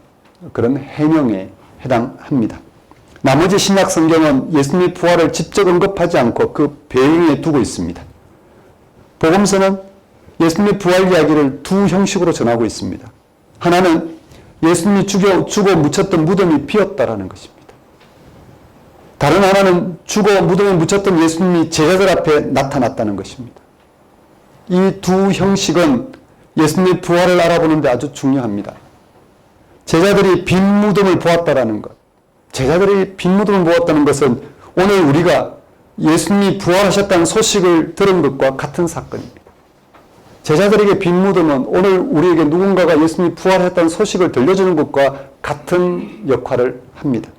그런 해명에 해당합니다. 나머지 신약 성경은 예수님의 부활을 직접 언급하지 않고 그 배경에 두고 있습니다. 복음서는 예수님의 부활 이야기를 두 형식으로 전하고 있습니다. 하나는 예수님이 죽어 묻혔던 무덤이 비었다라는 것입니다. 다른 하나는 죽어 무덤에 묻혔던 예수님이 제자들 앞에 나타났다는 것입니다. 이 두 형식은 예수님의 부활을 알아보는 데 아주 중요합니다. 제자들이 빈 무덤을 보았다라는 것. 제자들이 빈 무덤을 보았다는 것은 오늘 우리가 예수님이 부활하셨다는 소식을 들은 것과 같은 사건입니다. 제자들에게 빈 무덤은 오늘 우리에게 누군가가 예수님이 부활했다는 소식을 들려주는 것과 같은 역할을 합니다.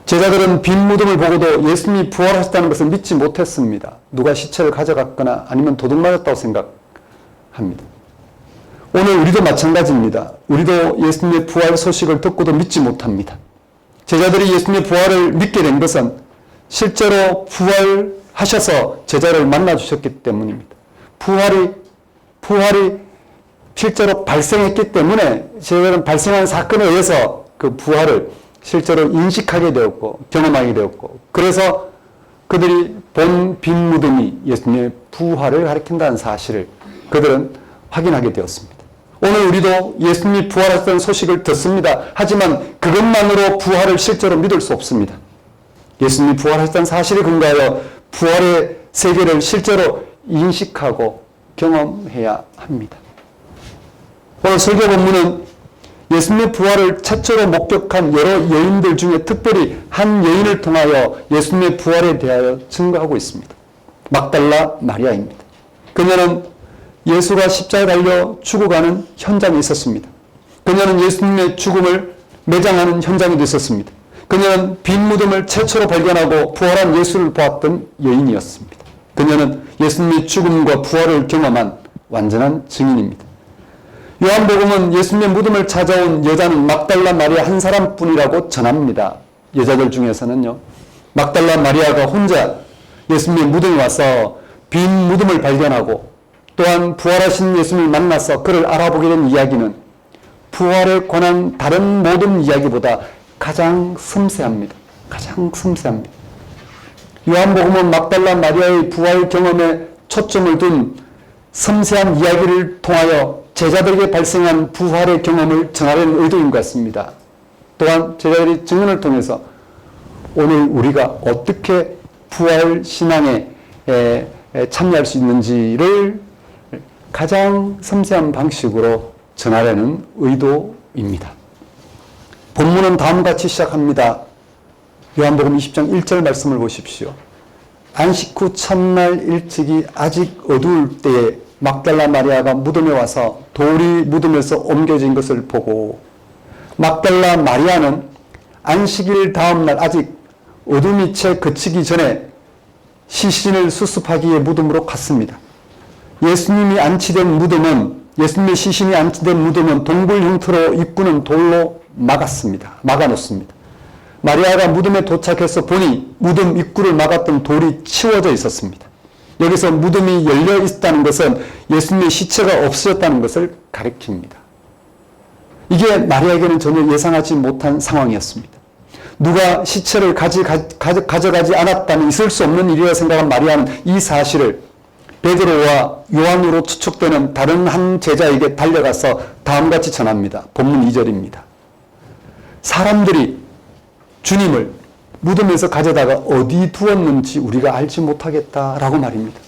제자들은 빈 무덤을 보고도 예수님이 부활하셨다는 것을 믿지 못했습니다. 누가 시체를 가져갔거나 아니면 도둑 맞았다고 생각합니다. 오늘 우리도 마찬가지입니다. 우리도 예수님의 부활 소식을 듣고도 믿지 못합니다. 제자들이 예수님의 부활을 믿게 된 것은 실제로 부활하셔서 제자를 만나주셨기 때문입니다. 부활이 실제로 발생했기 때문에 제자들은 발생한 사건에 의해서 그 부활을 실제로 인식하게 되었고 경험하게 되었고 그래서 그들이 본 빈 무덤이 예수님의 부활을 가리킨다는 사실을 그들은 확인하게 되었습니다. 오늘 우리도 예수님이 부활했다는 소식을 듣습니다. 하지만 그것만으로 부활을 실제로 믿을 수 없습니다. 예수님이 부활했다는 사실에 근거하여 부활의 세계를 실제로 인식하고 경험해야 합니다. 오늘 설교 본문은 예수님의 부활을 최초로 목격한 여러 여인들 중에 특별히 한 여인을 통하여 예수님의 부활에 대하여 증거하고 있습니다. 막달라 마리아입니다. 그녀는 예수가 십자가에 달려 죽어가는 현장에 있었습니다. 그녀는 예수님의 죽음을 매장하는 현장에도 있었습니다. 그녀는 빈 무덤을 최초로 발견하고 부활한 예수를 보았던 여인이었습니다. 그녀는 예수님의 죽음과 부활을 경험한 완전한 증인입니다. 요한복음은 예수님의 무덤을 찾아온 여자는 막달라 마리아 한 사람뿐이라고 전합니다. 여자들 중에서는요. 막달라 마리아가 혼자 예수님의 무덤에 와서 빈 무덤을 발견하고 또한 부활하신 예수님을 만나서 그를 알아보게 된 이야기는 부활에 관한 다른 모든 이야기보다 가장 섬세합니다. 가장 섬세합니다. 요한복음은 막달라 마리아의 부활 경험에 초점을 둔 섬세한 이야기를 통하여 제자들에게 발생한 부활의 경험을 전하려는 의도인 것 같습니다. 또한 제자들이 증언을 통해서 오늘 우리가 어떻게 부활 신앙에 참여할 수 있는지를 가장 섬세한 방식으로 전하려는 의도입니다. 본문은 다음과 같이 시작합니다. 요한복음 20장 1절 말씀을 보십시오. 안식 후 첫날 일찍이 아직 어두울 때에 막달라 마리아가 무덤에 와서 돌이 무덤에서 옮겨진 것을 보고, 막달라 마리아는 안식일 다음날 아직 어둠이 채 그치기 전에 시신을 수습하기 위해 무덤으로 갔습니다. 예수님의 시신이 안치된 무덤은 동굴 형태로 입구는 돌로 막아놓습니다. 마리아가 무덤에 도착해서 보니 무덤 입구를 막았던 돌이 치워져 있었습니다. 여기서 무덤이 열려 있다는 것은 예수님의 시체가 없어졌다는 것을 가리킵니다. 이게 마리아에게는 전혀 예상하지 못한 상황이었습니다. 누가 시체를 가져가지 않았다면 있을 수 없는 일이라 생각한 마리아는 이 사실을 베드로와 요한으로 추측되는 다른 한 제자에게 달려가서 다음같이 전합니다. 본문 2절입니다. 사람들이 주님을 무덤에서 가져다가 어디 두었는지 우리가 알지 못하겠다라고 말입니다.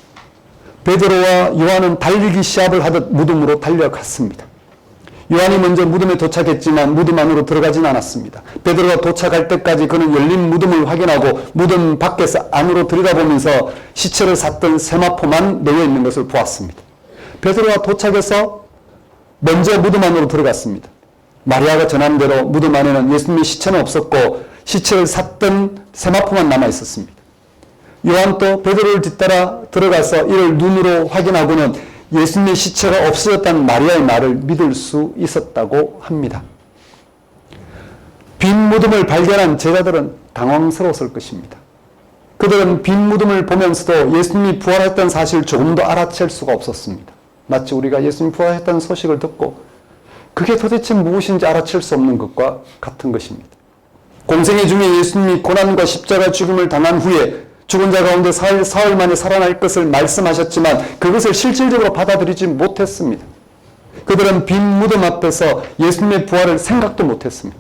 베드로와 요한은 달리기 시합을 하듯 무덤으로 달려갔습니다. 요한이 먼저 무덤에 도착했지만 무덤 안으로 들어가진 않았습니다. 베드로가 도착할 때까지 그는 열린 무덤을 확인하고 무덤 밖에서 안으로 들여다보면서 시체를 샀던 세마포만 놓여 있는 것을 보았습니다. 베드로가 도착해서 먼저 무덤 안으로 들어갔습니다. 마리아가 전한 대로 무덤 안에는 예수님의 시체는 없었고 시체를 샀던 세마포만 남아 있었습니다. 요한도 베드로를 뒤따라 들어가서 이를 눈으로 확인하고는 예수님의 시체가 없어졌다는 마리아의 말을 믿을 수 있었다고 합니다. 빈 무덤을 발견한 제자들은 당황스러웠을 것입니다. 그들은 빈 무덤을 보면서도 예수님이 부활했다는 사실을 조금도 알아챌 수가 없었습니다. 마치 우리가 예수님이 부활했다는 소식을 듣고 그게 도대체 무엇인지 알아챌 수 없는 것과 같은 것입니다. 공생애 중에 예수님이 고난과 십자가 죽음을 당한 후에 죽은 자 가운데 사흘 만에 살아날 것을 말씀하셨지만 그것을 실질적으로 받아들이지 못했습니다. 그들은 빈 무덤 앞에서 예수님의 부활을 생각도 못했습니다.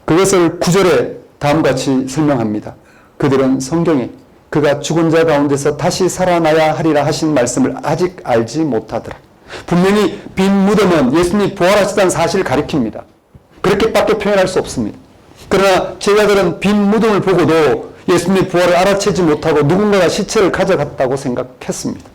그것을 9절에 다음과 같이 설명합니다. 그들은 성경에 그가 죽은 자 가운데서 다시 살아나야 하리라 하신 말씀을 아직 알지 못하더라. 분명히 빈 무덤은 예수님이 부활하셨다는 사실을 가리킵니다. 그렇게밖에 표현할 수 없습니다. 그러나 제자들은 빈 무덤을 보고도 예수님의 부활을 알아채지 못하고 누군가가 시체를 가져갔다고 생각했습니다.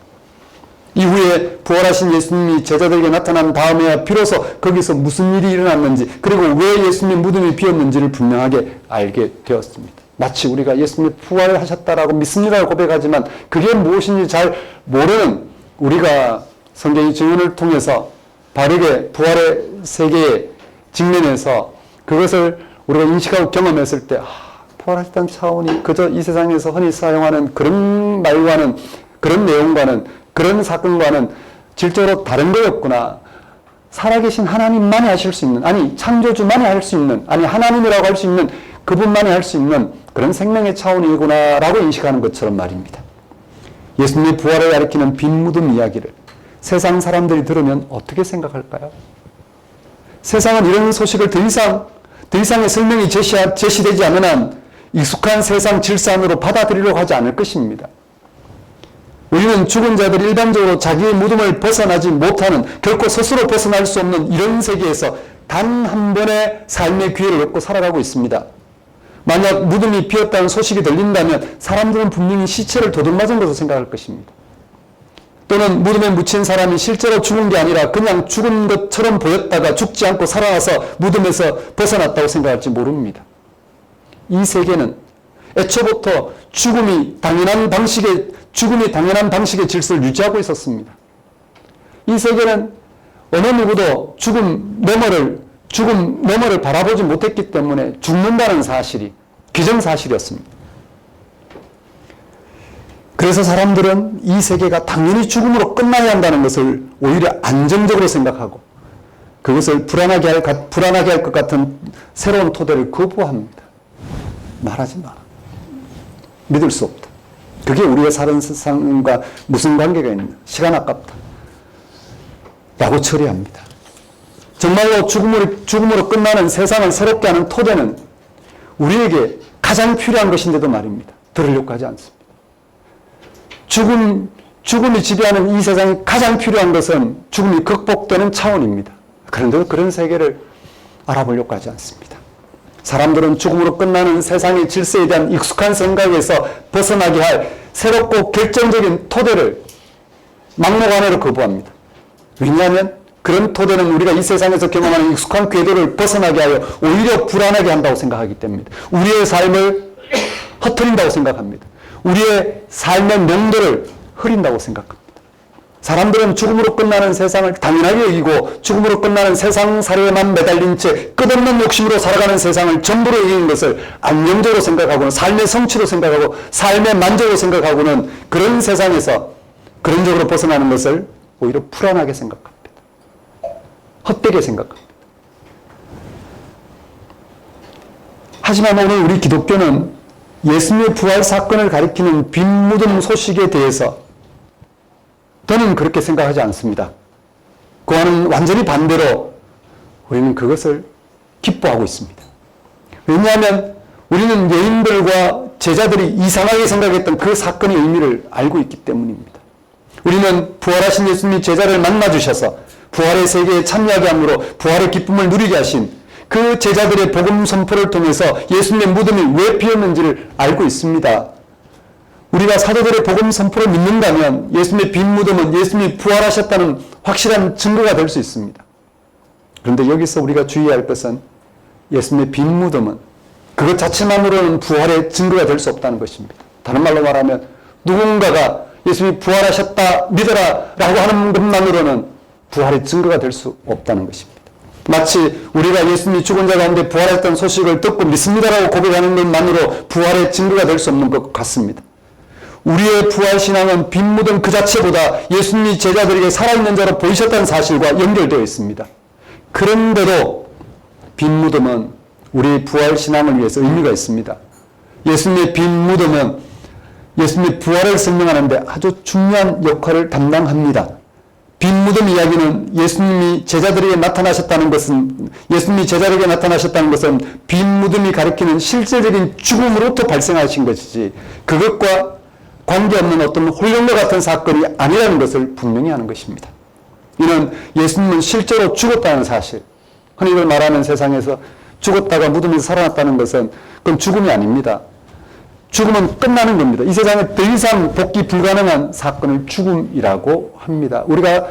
이후에 부활하신 예수님이 제자들에게 나타난 다음에야 비로소 거기서 무슨 일이 일어났는지 그리고 왜 예수님의 무덤이 비었는지를 분명하게 알게 되었습니다. 마치 우리가 예수님이 부활하셨다라고 믿습니다라고 고백하지만 그게 무엇인지 잘 모르는 우리가 성경의 증언을 통해서 바르게 부활의 세계에 직면해서 그것을 우리가 인식하고 경험했을 때 부활했다는 차원이 그저 이 세상에서 흔히 사용하는 그런 말과는 그런 내용과는 그런 사건과는 질적으로 다른 거였구나. 살아계신 하나님만이 하실 수 있는, 아니 창조주만이 할 수 있는, 아니 하나님이라고 할 수 있는 그분만이 할 수 있는 그런 생명의 차원이구나 라고 인식하는 것처럼 말입니다. 예수님의 부활을 가리키는 빈 무덤 이야기를 세상 사람들이 들으면 어떻게 생각할까요? 세상은 이런 소식을 더 이상의 설명이 제시되지 않는 한 익숙한 세상 질서 안으로 받아들이려고 하지 않을 것입니다. 우리는 죽은 자들이 일반적으로 자기의 무덤을 벗어나지 못하는, 결코 스스로 벗어날 수 없는 이런 세계에서 단 한 번의 삶의 기회를 얻고 살아가고 있습니다. 만약 무덤이 비었다는 소식이 들린다면 사람들은 분명히 시체를 도둑맞은 것으로 생각할 것입니다. 또는 무덤에 묻힌 사람이 실제로 죽은 게 아니라 그냥 죽은 것처럼 보였다가 죽지 않고 살아나서 무덤에서 벗어났다고 생각할지 모릅니다. 이 세계는 애초부터 죽음이 당연한 방식의 질서를 유지하고 있었습니다. 이 세계는 어느 누구도 죽음 너머를 바라보지 못했기 때문에 죽는다는 사실이 기정사실이었습니다. 그래서 사람들은 이 세계가 당연히 죽음으로 끝나야 한다는 것을 오히려 안정적으로 생각하고 그것을 불안하게 할 것 같은 새로운 토대를 거부합니다. 말하지 마라. 믿을 수 없다. 그게 우리가 사는 세상과 무슨 관계가 있나? 시간 아깝다. 라고 처리합니다. 정말로 죽음으로 끝나는 세상을 새롭게 하는 토대는 우리에게 가장 필요한 것인데도 말입니다. 들으려고 하지 않습니다. 죽음이 지배하는 이 세상에 가장 필요한 것은 죽음이 극복되는 차원입니다. 그런데도 그런 세계를 알아보려고 하지 않습니다. 사람들은 죽음으로 끝나는 세상의 질서에 대한 익숙한 생각에서 벗어나게 할 새롭고 결정적인 토대를 막무가내로 거부합니다. 왜냐하면 그런 토대는 우리가 이 세상에서 경험하는 익숙한 궤도를 벗어나게 하여 오히려 불안하게 한다고 생각하기 때문입니다. 우리의 삶을 흩트린다고 생각합니다. 우리의 삶의 농도를 흐린다고 생각합니다. 사람들은 죽음으로 끝나는 세상을 당연하게 여기고 죽음으로 끝나는 세상 사례에만 매달린 채 끝없는 욕심으로 살아가는 세상을 전부로 여기는 것을 안정적으로 생각하고는 삶의 성취로 생각하고 삶의 만족으로 생각하고는 그런 세상에서 그런적으로 벗어나는 것을 오히려 불안하게 생각합니다. 헛되게 생각합니다. 하지만 오늘 우리 기독교는 예수님의 부활 사건을 가리키는 빈 무덤 소식에 대해서 저는 그렇게 생각하지 않습니다. 그와는 완전히 반대로 우리는 그것을 기뻐하고 있습니다. 왜냐하면 우리는 여인들과 제자들이 이상하게 생각했던 그 사건의 의미를 알고 있기 때문입니다. 우리는 부활하신 예수님이 제자를 만나주셔서 부활의 세계에 참여하게 함으로 부활의 기쁨을 누리게 하신 그 제자들의 복음 선포를 통해서 예수님의 무덤이 왜 비었는지를 알고 있습니다. 우리가 사도들의 복음 선포를 믿는다면 예수님의 빈 무덤은 예수님이 부활하셨다는 확실한 증거가 될 수 있습니다. 그런데 여기서 우리가 주의해야 할 것은 예수님의 빈 무덤은 그것 자체만으로는 부활의 증거가 될 수 없다는 것입니다. 다른 말로 말하면 누군가가 예수님이 부활하셨다 믿어라 라고 하는 것만으로는 부활의 증거가 될 수 없다는 것입니다. 마치 우리가 예수님이 죽은 자 가운데 부활했다는 소식을 듣고 믿습니다라고 고백하는 것만으로 부활의 증거가 될 수 없는 것 같습니다. 우리의 부활신앙은 빈 무덤 그 자체보다 예수님이 제자들에게 살아있는 자로 보이셨다는 사실과 연결되어 있습니다. 그런데도 빈 무덤은 우리의 부활신앙을 위해서 의미가 있습니다. 예수님의 빈 무덤은 예수님의 부활을 설명하는데 아주 중요한 역할을 담당합니다. 빈 무덤 이야기는 예수님이 제자들에게 나타나셨다는 것은 빈 무덤이 가리키는 실제적인 죽음으로부터 발생하신 것이지 그것과 관계없는 어떤 혼돈과 같은 사건이 아니라는 것을 분명히 하는 것입니다. 이는 예수님은 실제로 죽었다는 사실, 흔히들 말하는 세상에서 죽었다가 무덤에서 살아났다는 것은 그건 죽음이 아닙니다. 죽음은 끝나는 겁니다. 이 세상에 더 이상 복귀 불가능한 사건을 죽음이라고 합니다. 우리가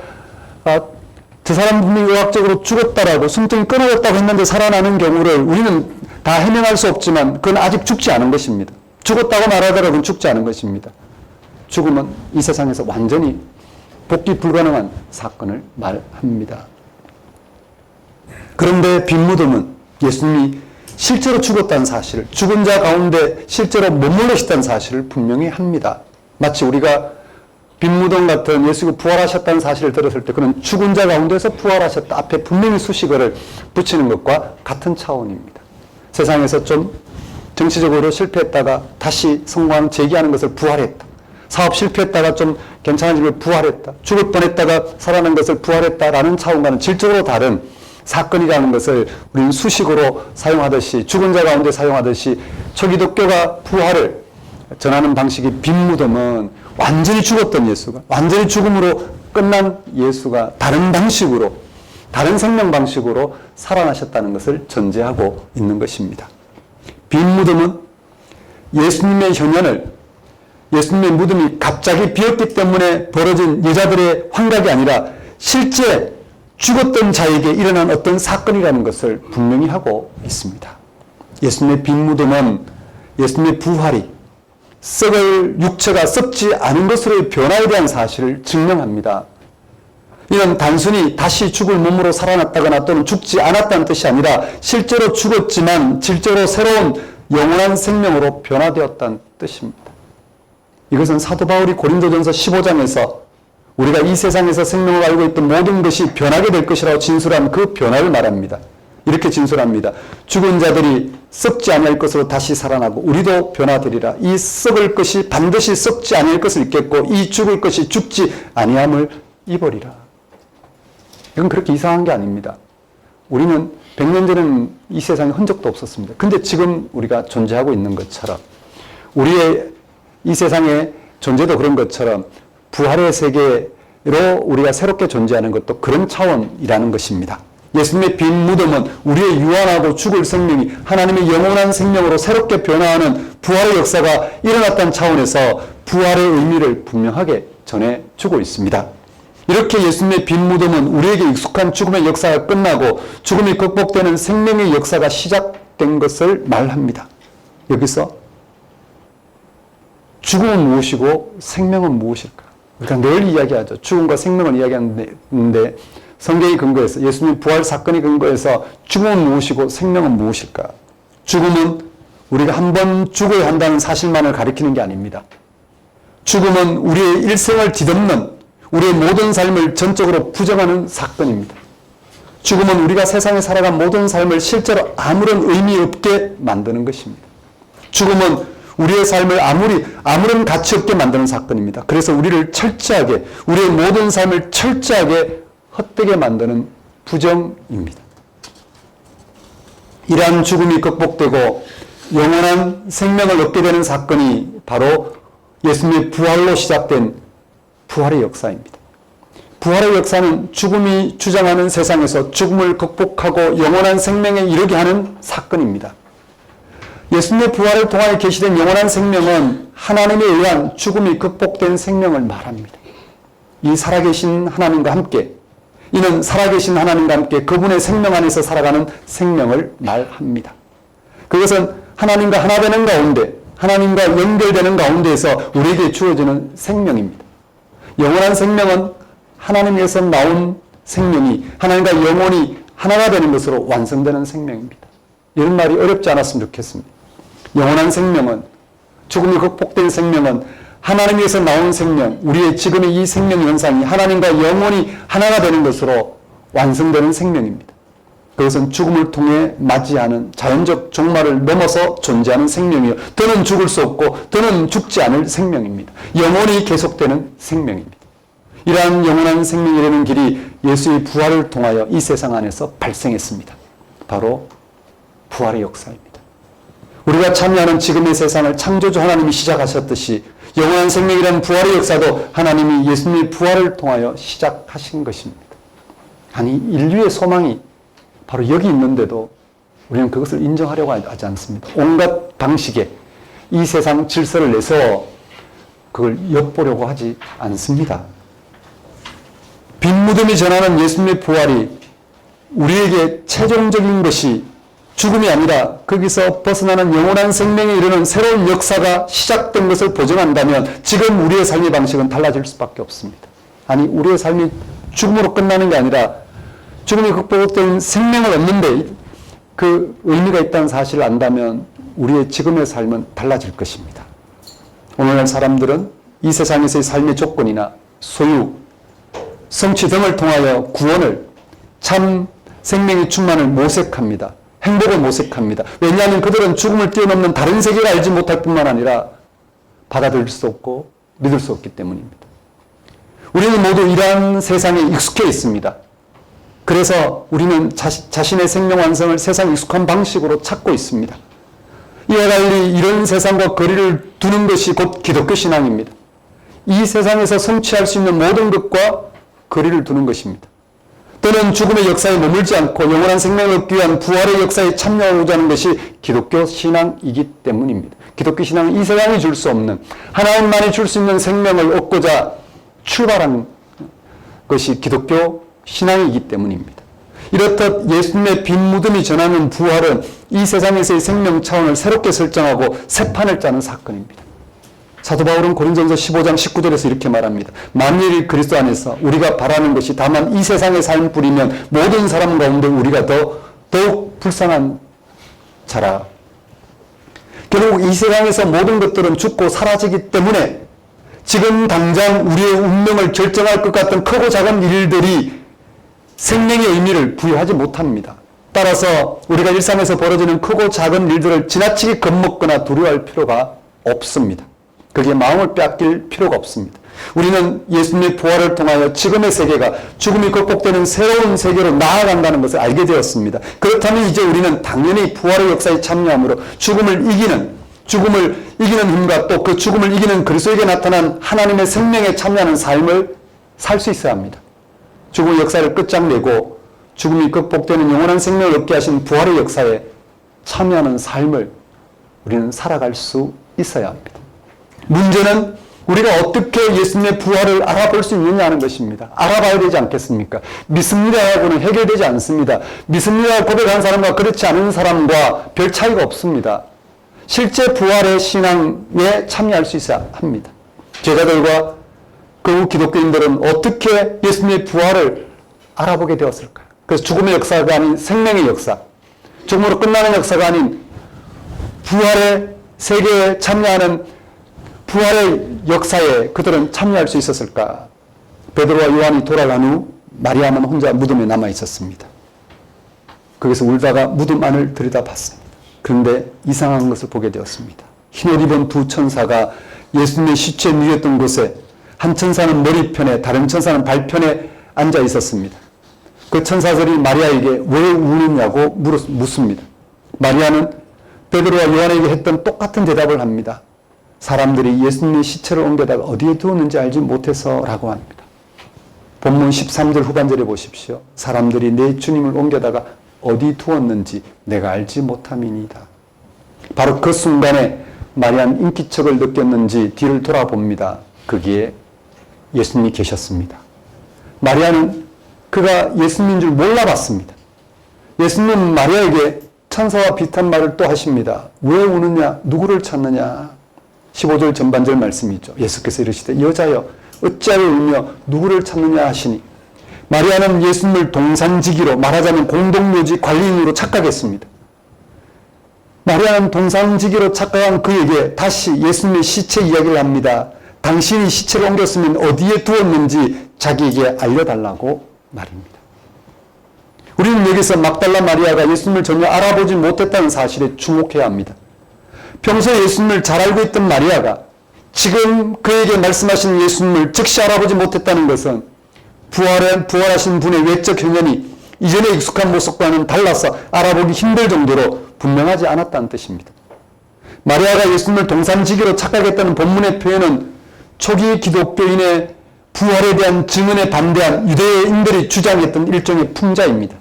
저 사람 분명히 의학적으로 죽었다라고 숨통이 끊어졌다고 했는데 살아나는 경우를 우리는 다 해명할 수 없지만 그건 아직 죽지 않은 것입니다. 죽었다고 말하더라도 죽지 않은 것입니다. 죽음은 이 세상에서 완전히 복귀 불가능한 사건을 말합니다. 그런데 빈 무덤은 예수님이 실제로 죽었다는 사실을, 죽은 자 가운데 실제로 머물러 계셨다는 사실을 분명히 합니다. 마치 우리가 빈 무덤 같은 예수가 부활하셨다는 사실을 들었을 때 그는 죽은 자 가운데서 부활하셨다 앞에 분명히 수식어를 붙이는 것과 같은 차원입니다. 세상에서 좀 정치적으로 실패했다가 다시 성공 재기하는 것을 부활했다. 사업 실패했다가 좀 괜찮아진 걸 부활했다. 죽을 뻔했다가 살아난 것을 부활했다라는 차원과는 질적으로 다른 사건이라는 것을 우리는 수식어로 사용하듯이 죽은 자 가운데 사용하듯이 초기독교가 부활을 전하는 방식이 빈 무덤은 완전히 죽었던 예수가 완전히 죽음으로 끝난 예수가 다른 방식으로 다른 생명 방식으로 살아나셨다는 것을 전제하고 있는 것입니다. 빈 무덤은 예수님의 현현을 예수님의 무덤이 갑자기 비었기 때문에 벌어진 여자들의 환각이 아니라 실제 죽었던 자에게 일어난 어떤 사건이라는 것을 분명히 하고 있습니다. 예수님의 빈 무덤은 예수님의 부활이 썩을 육체가 썩지 않은 것으로의 변화에 대한 사실을 증명합니다. 이는 단순히 다시 죽을 몸으로 살아났다거나 또는 죽지 않았다는 뜻이 아니라 실제로 죽었지만 실제로 새로운 영원한 생명으로 변화되었다는 뜻입니다. 이것은 사도 바울이 고린도전서 15장에서 우리가 이 세상에서 생명을 알고 있던 모든 것이 변하게 될 것이라고 진술한 그 변화를 말합니다. 이렇게 진술합니다. 죽은 자들이 썩지 아니할 것으로 다시 살아나고 우리도 변화되리라. 이 썩을 것이 반드시 썩지 아니할 것을 입겠고 이 죽을 것이 죽지 아니함을 입으리라. 이건 그렇게 이상한 게 아닙니다. 우리는 100년 전에는 이 세상에 흔적도 없었습니다. 근데 지금 우리가 존재하고 있는 것처럼 우리의 이 세상의 존재도 그런 것처럼 부활의 세계로 우리가 새롭게 존재하는 것도 그런 차원이라는 것입니다. 예수님의 빈 무덤은 우리의 유한하고 죽을 생명이 하나님의 영원한 생명으로 새롭게 변화하는 부활의 역사가 일어났다는 차원에서 부활의 의미를 분명하게 전해주고 있습니다. 이렇게 예수님의 빈 무덤은 우리에게 익숙한 죽음의 역사가 끝나고 죽음이 극복되는 생명의 역사가 시작된 것을 말합니다. 여기서 죽음은 무엇이고 생명은 무엇일까? 우리가 늘 이야기하죠. 죽음과 생명을 이야기하는데 성경의 근거에서 예수님 부활 사건의 근거에서 죽음은 무엇이고 생명은 무엇일까? 죽음은 우리가 한 번 죽어야 한다는 사실만을 가리키는 게 아닙니다. 죽음은 우리의 일생을 뒤덮는 우리의 모든 삶을 전적으로 부정하는 사건입니다. 죽음은 우리가 세상에 살아간 모든 삶을 실제로 아무런 의미 없게 만드는 것입니다. 죽음은 우리의 삶을 아무런 가치 없게 만드는 사건입니다. 그래서 우리를 철저하게, 우리의 모든 삶을 철저하게 헛되게 만드는 부정입니다. 이러한 죽음이 극복되고 영원한 생명을 얻게 되는 사건이 바로 예수님의 부활로 시작된 부활의 역사입니다. 부활의 역사는 죽음이 주장하는 세상에서 죽음을 극복하고 영원한 생명에 이르게 하는 사건입니다. 예수님의 부활을 통하여 계시된 영원한 생명은 하나님에 의한 죽음이 극복된 생명을 말합니다. 이 살아계신 하나님과 함께, 이는 살아계신 하나님과 함께 그분의 생명 안에서 살아가는 생명을 말합니다. 그것은 하나님과 하나 되는 가운데, 하나님과 연결되는 가운데에서 우리에게 주어지는 생명입니다. 영원한 생명은 하나님에서 나온 생명이 하나님과 영원히 하나가 되는 것으로 완성되는 생명입니다. 이런 말이 어렵지 않았으면 좋겠습니다. 영원한 생명은, 죽음이 극복된 생명은 하나님에서 나온 생명, 우리의 지금의 이 생명 현상이 하나님과 영원히 하나가 되는 것으로 완성되는 생명입니다. 그것은 죽음을 통해 맞이하는 자연적 종말을 넘어서 존재하는 생명이요. 더는 죽을 수 없고 더는 죽지 않을 생명입니다. 영원히 계속되는 생명입니다. 이러한 영원한 생명이라는 길이 예수의 부활을 통하여 이 세상 안에서 발생했습니다. 바로 부활의 역사입니다. 우리가 참여하는 지금의 세상을 창조주 하나님이 시작하셨듯이 영원한 생명이라는 부활의 역사도 하나님이 예수님의 부활을 통하여 시작하신 것입니다. 아니, 인류의 소망이 바로 여기 있는데도 우리는 그것을 인정하려고 하지 않습니다. 온갖 방식의 이 세상 질서를 내서 그걸 엿보려고 하지 않습니다. 빈 무덤이 전하는 예수님의 부활이 우리에게 최종적인 것이 죽음이 아니라 거기서 벗어나는 영원한 생명에 이르는 새로운 역사가 시작된 것을 보증한다면 지금 우리의 삶의 방식은 달라질 수밖에 없습니다. 아니, 우리의 삶이 죽음으로 끝나는 게 아니라 죽음이 극복된 생명을 얻는데 그 의미가 있다는 사실을 안다면 우리의 지금의 삶은 달라질 것입니다. 오늘날 사람들은 이 세상에서의 삶의 조건이나 소유, 성취 등을 통하여 구원을, 참 생명의 충만을 모색합니다. 행복을 모색합니다. 왜냐하면 그들은 죽음을 뛰어넘는 다른 세계를 알지 못할 뿐만 아니라 받아들일 수 없고 믿을 수 없기 때문입니다. 우리는 모두 이러한 세상에 익숙해 있습니다. 그래서 우리는 자신의 생명 완성을 세상 익숙한 방식으로 찾고 있습니다. 이와 달리 이런 세상과 거리를 두는 것이 곧 기독교 신앙입니다. 이 세상에서 성취할 수 있는 모든 것과 거리를 두는 것입니다. 또는 죽음의 역사에 머물지 않고 영원한 생명을 얻기 위한 부활의 역사에 참여하고자 하는 것이 기독교 신앙이기 때문입니다. 기독교 신앙은 이 세상이 줄 수 없는 하나님만이 줄 수 있는 생명을 얻고자 출발한 것이 기독교 신앙이기 때문입니다. 이렇듯 예수님의 빈 무덤이 전하는 부활은 이 세상에서의 생명 차원을 새롭게 설정하고 새 판을 짜는 사건입니다. 사도 바울은 고린도전서 15장 19절에서 이렇게 말합니다. 만일 그리스도 안에서 우리가 바라는 것이 다만 이 세상의 삶을 뿌리면 모든 사람 가운데 우리가 더욱 불쌍한 자라. 결국 이 세상에서 모든 것들은 죽고 사라지기 때문에 지금 당장 우리의 운명을 결정할 것 같은 크고 작은 일들이 생명의 의미를 부여하지 못합니다. 따라서 우리가 일상에서 벌어지는 크고 작은 일들을 지나치게 겁먹거나 두려워할 필요가 없습니다. 그게 마음을 빼앗길 필요가 없습니다. 우리는 예수님의 부활을 통하여 지금의 세계가 죽음이 극복되는 새로운 세계로 나아간다는 것을 알게 되었습니다. 그렇다면 이제 우리는 당연히 부활의 역사에 참여함으로 죽음을 이기는 힘과 또 그 죽음을 이기는 그리스도에게 나타난 하나님의 생명에 참여하는 삶을 살 수 있어야 합니다. 죽음의 역사를 끝장내고 죽음이 극복되는 영원한 생명을 얻게 하신 부활의 역사에 참여하는 삶을 우리는 살아갈 수 있어야 합니다. 문제는 우리가 어떻게 예수님의 부활을 알아볼 수 있느냐 하는 것입니다. 알아봐야 되지 않겠습니까? 믿습니다라고는 해결되지 않습니다. 믿습니다 고백한 사람과 그렇지 않은 사람과 별 차이가 없습니다. 실제 부활의 신앙에 참여할 수 있어야 합니다. 제자들과 그 기독교인들은 어떻게 예수님의 부활을 알아보게 되었을까요? 그래서 죽음의 역사가 아닌 생명의 역사, 죽음으로 끝나는 역사가 아닌 부활의 세계에 참여하는 부활의 역사에 그들은 참여할 수 있었을까? 베드로와 요한이 돌아간 후 마리아만 혼자 무덤에 남아 있었습니다. 거기서 울다가 무덤 안을 들여다봤습니다. 그런데 이상한 것을 보게 되었습니다. 흰옷 입은 두 천사가 예수님의 시체에 누웠던 곳에 한 천사는 머리편에 다른 천사는 발편에 앉아 있었습니다. 그 천사들이 마리아에게 왜 우느냐고 묻습니다. 마리아는 베드로와 요한에게 했던 똑같은 대답을 합니다. 사람들이 예수님의 시체를 옮겨다가 어디에 두었는지 알지 못해서 라고 합니다. 본문 13절 후반절에 보십시오. 사람들이 내 주님을 옮겨다가 어디 두었는지 내가 알지 못함이니이다. 바로 그 순간에 마리아는 인기척을 느꼈는지 뒤를 돌아봅니다. 거기에 예수님이 계셨습니다. 마리아는 그가 예수님인 줄 몰라봤습니다. 예수님은 마리아에게 천사와 비슷한 말을 또 하십니다. 왜 우느냐? 누구를 찾느냐? 15절 전반절 말씀이죠. 예수께서 이르시되 여자여 어찌하여 울며 누구를 찾느냐 하시니 마리아는 예수님을 동산지기로 말하자면 공동묘지 관리인으로 착각했습니다. 마리아는 동산지기로 착각한 그에게 다시 예수님의 시체 이야기를 합니다. 당신이 시체를 옮겼으면 어디에 두었는지 자기에게 알려달라고 말입니다. 우리는 여기서 막달라 마리아가 예수님을 전혀 알아보지 못했다는 사실에 주목해야 합니다. 평소에 예수님을 잘 알고 있던 마리아가 지금 그에게 말씀하신 예수님을 즉시 알아보지 못했다는 것은 부활하신 분의 외적 형연이 이전의 익숙한 모습과는 달라서 알아보기 힘들 정도로 분명하지 않았다는 뜻입니다. 마리아가 예수님을 동산지기로 착각했다는 본문의 표현은 초기 기독교인의 부활에 대한 증언에 반대한 유대인들이 주장했던 일종의 풍자입니다.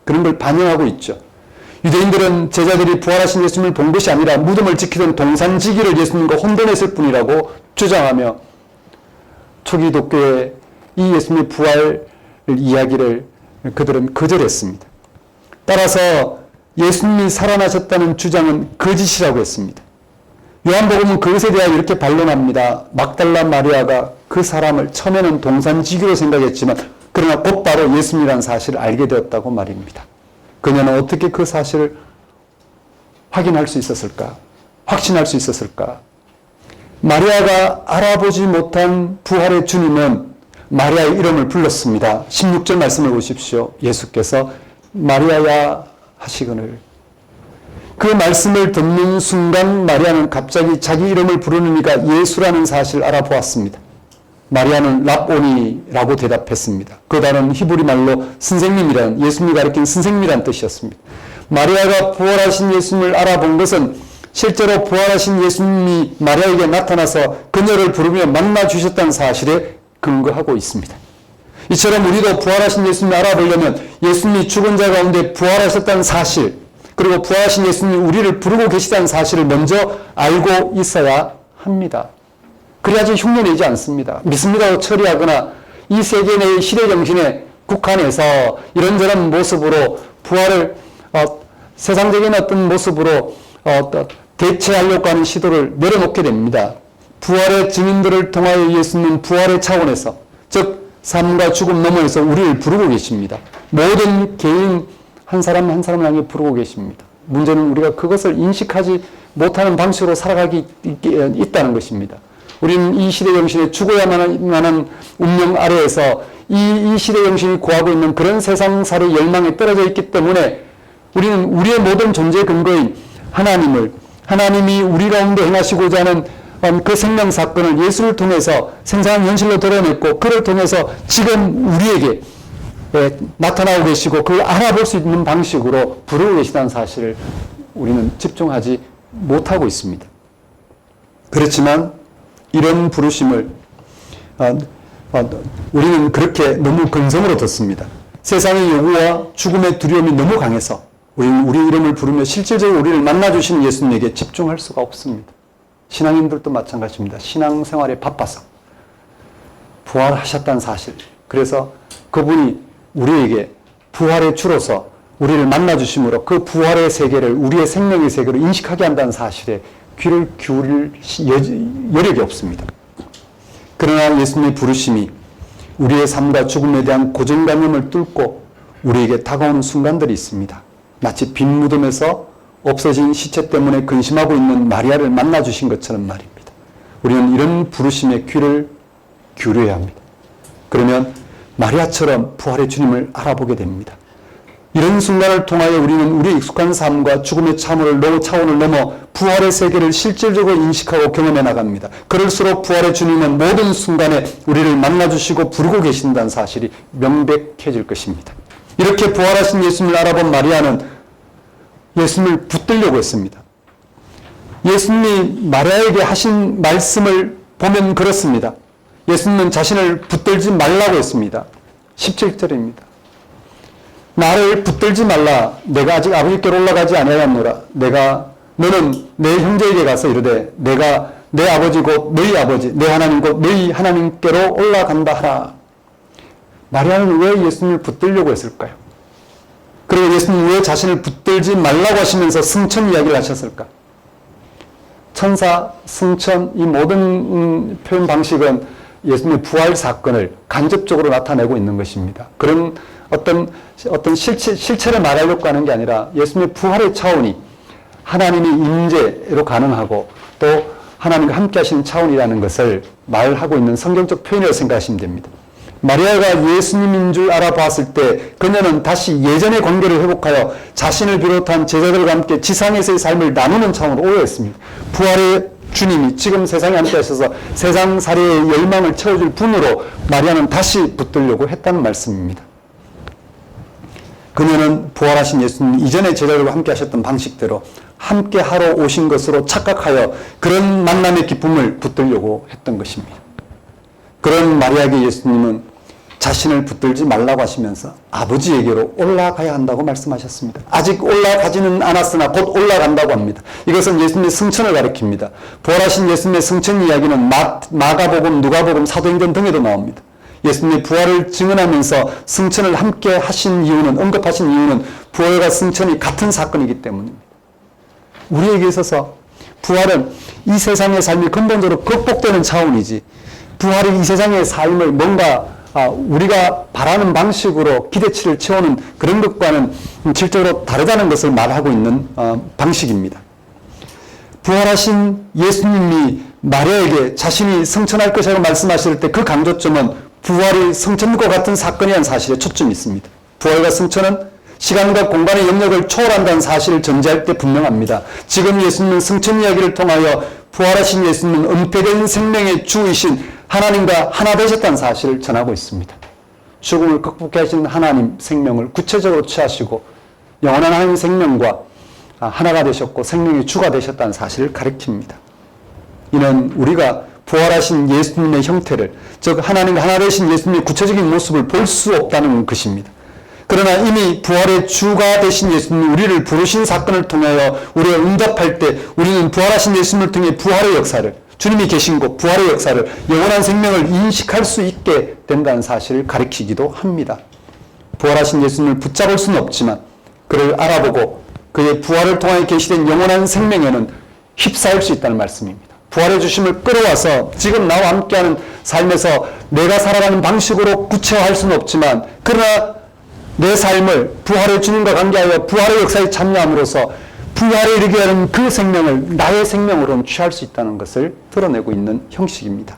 그런 걸 반영하고 있죠. 유대인들은 제자들이 부활하신 예수님을 본 것이 아니라 무덤을 지키던 동산지기를 예수님과 혼돈했을 뿐이라고 주장하며 초기 기독교의 이 예수님의 부활 이야기를 그들은 거절했습니다. 따라서 예수님이 살아나셨다는 주장은 거짓이라고 했습니다. 요한복음은 그것에 대하여 이렇게 반론합니다. 막달라 마리아가 그 사람을 처음에는 동산지기로 생각했지만 그러나 곧바로 예수님이라는 사실을 알게 되었다고 말입니다. 그녀는 어떻게 그 사실을 확인할 수 있었을까? 확신할 수 있었을까? 마리아가 알아보지 못한 부활의 주님은 마리아의 이름을 불렀습니다. 16절 말씀을 보십시오. 예수께서 마리아야 하시거늘 그 말씀을 듣는 순간 마리아는 갑자기 자기 이름을 부르는 이가 예수라는 사실을 알아보았습니다. 마리아는 랍오니라고 대답했습니다. 그 단어는 히브리 말로 선생님이라는, 예수님이 가리킨 선생님이라는 뜻이었습니다. 마리아가 부활하신 예수님을 알아본 것은 실제로 부활하신 예수님이 마리아에게 나타나서 그녀를 부르며 만나주셨다는 사실에 근거하고 있습니다. 이처럼 우리도 부활하신 예수님을 알아보려면 예수님이 죽은 자 가운데 부활하셨다는 사실, 그리고 부활하신 예수님이 우리를 부르고 계시다는 사실을 먼저 알고 있어야 합니다. 그래야지 흉내내지 않습니다. 믿습니다고 처리하거나 이 세계 내의 시대 정신에 국한해서 이런저런 모습으로 부활을 세상적인 어떤 모습으로 대체하려고 하는 시도를 내려놓게 됩니다. 부활의 증인들을 통하여 예수님은 부활의 차원에서, 즉 삶과 죽음 너머에서 우리를 부르고 계십니다. 모든 개인 한 사람 한 사람을 향해 부르고 계십니다. 문제는 우리가 그것을 인식하지 못하는 방식으로 살아가기 있다는 것입니다. 우리는 이 시대 정신에 죽어야만 하는 운명 아래에서 이 시대 정신이 구하고 있는 그런 세상살이 열망에 떨어져 있기 때문에 우리는 우리의 모든 존재 근거인 하나님이 우리 가운데 행하시고자 하는 그 생명 사건을 예수를 통해서 생생한 현실로 드러냈고, 그를 통해서 지금 우리에게 나타나고 계시고 그걸 알아볼 수 있는 방식으로 부르고 계시다는 사실을 우리는 집중하지 못하고 있습니다. 그렇지만 이런 부르심을 우리는 그렇게 너무 근성으로 듣습니다. 세상의 요구와 죽음의 두려움이 너무 강해서 우리는 우리 이름을 부르며 실질적으로 우리를 만나주시는 예수님에게 집중할 수가 없습니다. 신앙인들도 마찬가지입니다. 신앙생활에 바빠서 부활하셨다는 사실, 그래서 그분이 우리에게 부활의 주로서 우리를 만나주심으로 그 부활의 세계를 우리의 생명의 세계로 인식하게 한다는 사실에 귀를 기울일 여력이 없습니다. 그러나 예수님의 부르심이 우리의 삶과 죽음에 대한 고정관념을 뚫고 우리에게 다가오는 순간들이 있습니다. 마치 빈 무덤에서 없어진 시체 때문에 근심하고 있는 마리아를 만나주신 것처럼 말입니다. 우리는 이런 부르심에 귀를 기울여야 합니다. 그러면 마리아처럼 부활의 주님을 알아보게 됩니다. 이런 순간을 통하여 우리는 우리의 익숙한 삶과 죽음의 차원을 넘어 부활의 세계를 실질적으로 인식하고 경험해 나갑니다. 그럴수록 부활의 주님은 모든 순간에 우리를 만나주시고 부르고 계신다는 사실이 명백해질 것입니다. 이렇게 부활하신 예수님을 알아본 마리아는 예수님을 붙들려고 했습니다. 예수님이 마리아에게 하신 말씀을 보면 그렇습니다. 예수님은 자신을 붙들지 말라고 했습니다. 17절입니다. 나를 붙들지 말라. 내가 아직 아버지께로 올라가지 아니하였노라. 너는 내 형제에게 가서 이르되 내가 내 아버지 곧 너희 아버지, 내 하나님 곧 너희 하나님께로 올라간다 하라. 마리아는 왜 예수님을 붙들려고 했을까요? 그리고 예수님 왜 자신을 붙들지 말라고 하시면서 승천 이야기를 하셨을까? 천사, 승천, 이 모든 표현 방식은 예수님의 부활 사건을 간접적으로 나타내고 있는 것입니다. 그런 어떤 실체를 말하려고 하는 게 아니라 예수님의 부활의 차원이 하나님의 임재로 가능하고 또 하나님과 함께 하시는 차원이라는 것을 말하고 있는 성경적 표현이라고 생각하시면 됩니다. 마리아가 예수님인 줄 알아봤을 때 그녀는 다시 예전의 관계를 회복하여 자신을 비롯한 제자들과 함께 지상에서의 삶을 나누는 차원으로 오해했습니다. 부활의 주님이 지금 세상에 함께 하셔서 세상 살이의 열망을 채워줄 분으로 마리아는 다시 붙들려고 했다는 말씀입니다. 그녀는 부활하신 예수님 이전의 제자들과 함께 하셨던 방식대로 함께 하러 오신 것으로 착각하여 그런 만남의 기쁨을 붙들려고 했던 것입니다. 그런 마리아에게 예수님은 자신을 붙들지 말라고 하시면서 아버지에게로 올라가야 한다고 말씀하셨습니다. 아직 올라가지는 않았으나 곧 올라간다고 합니다. 이것은 예수님의 승천을 가리킵니다. 부활하신 예수님의 승천 이야기는 마가복음, 누가복음, 사도행전 등에도 나옵니다. 예수님의 부활을 증언하면서 승천을 함께 하신 이유는, 언급하신 이유는 부활과 승천이 같은 사건이기 때문입니다. 우리에게 있어서 부활은 이 세상의 삶이 근본적으로 극복되는 차원이지, 부활이 이 세상의 삶을 뭔가 우리가 바라는 방식으로 기대치를 채우는 그런 것과는 질적으로 다르다는 것을 말하고 있는 방식입니다. 부활하신 예수님이 마리아에게 자신이 승천할 것이라고 말씀하실 때 그 강조점은 부활이 승천과 같은 사건이라는 사실에 초점이 있습니다. 부활과 승천은 시간과 공간의 영역을 초월한다는 사실을 전제할 때 분명합니다. 지금 예수님은 승천 이야기를 통하여 부활하신 예수님은 은폐된 생명의 주이신 하나님과 하나 되셨다는 사실을 전하고 있습니다. 죽음을 극복해 하신 하나님 생명을 구체적으로 취하시고 영원한 하나님 생명과 하나가 되셨고 생명의 주가 되셨다는 사실을 가리킵니다. 이는 우리가 부활하신 예수님의 형태를, 즉 하나님과 하나 되신 예수님의 구체적인 모습을 볼 수 없다는 것입니다. 그러나 이미 부활의 주가 되신 예수님이 우리를 부르신 사건을 통하여 우리가 응답할 때 우리는 부활하신 예수님을 통해 부활의 역사를, 주님이 계신 곳 부활의 역사를, 영원한 생명을 인식할 수 있게 된다는 사실을 가리키기도 합니다. 부활하신 예수님을 붙잡을 수는 없지만 그를 알아보고 그의 부활을 통하여 계시된 영원한 생명에는 휩싸일 수 있다는 말씀입니다. 부활의 주심을 끌어와서 지금 나와 함께하는 삶에서 내가 살아가는 방식으로 구체화할 수는 없지만, 그러나 내 삶을 부활의 주님과 관계하여 부활의 역사에 참여함으로써 부활에 이르게 하는 그 생명을 나의 생명으로는 취할 수 있다는 것을 드러내고 있는 형식입니다.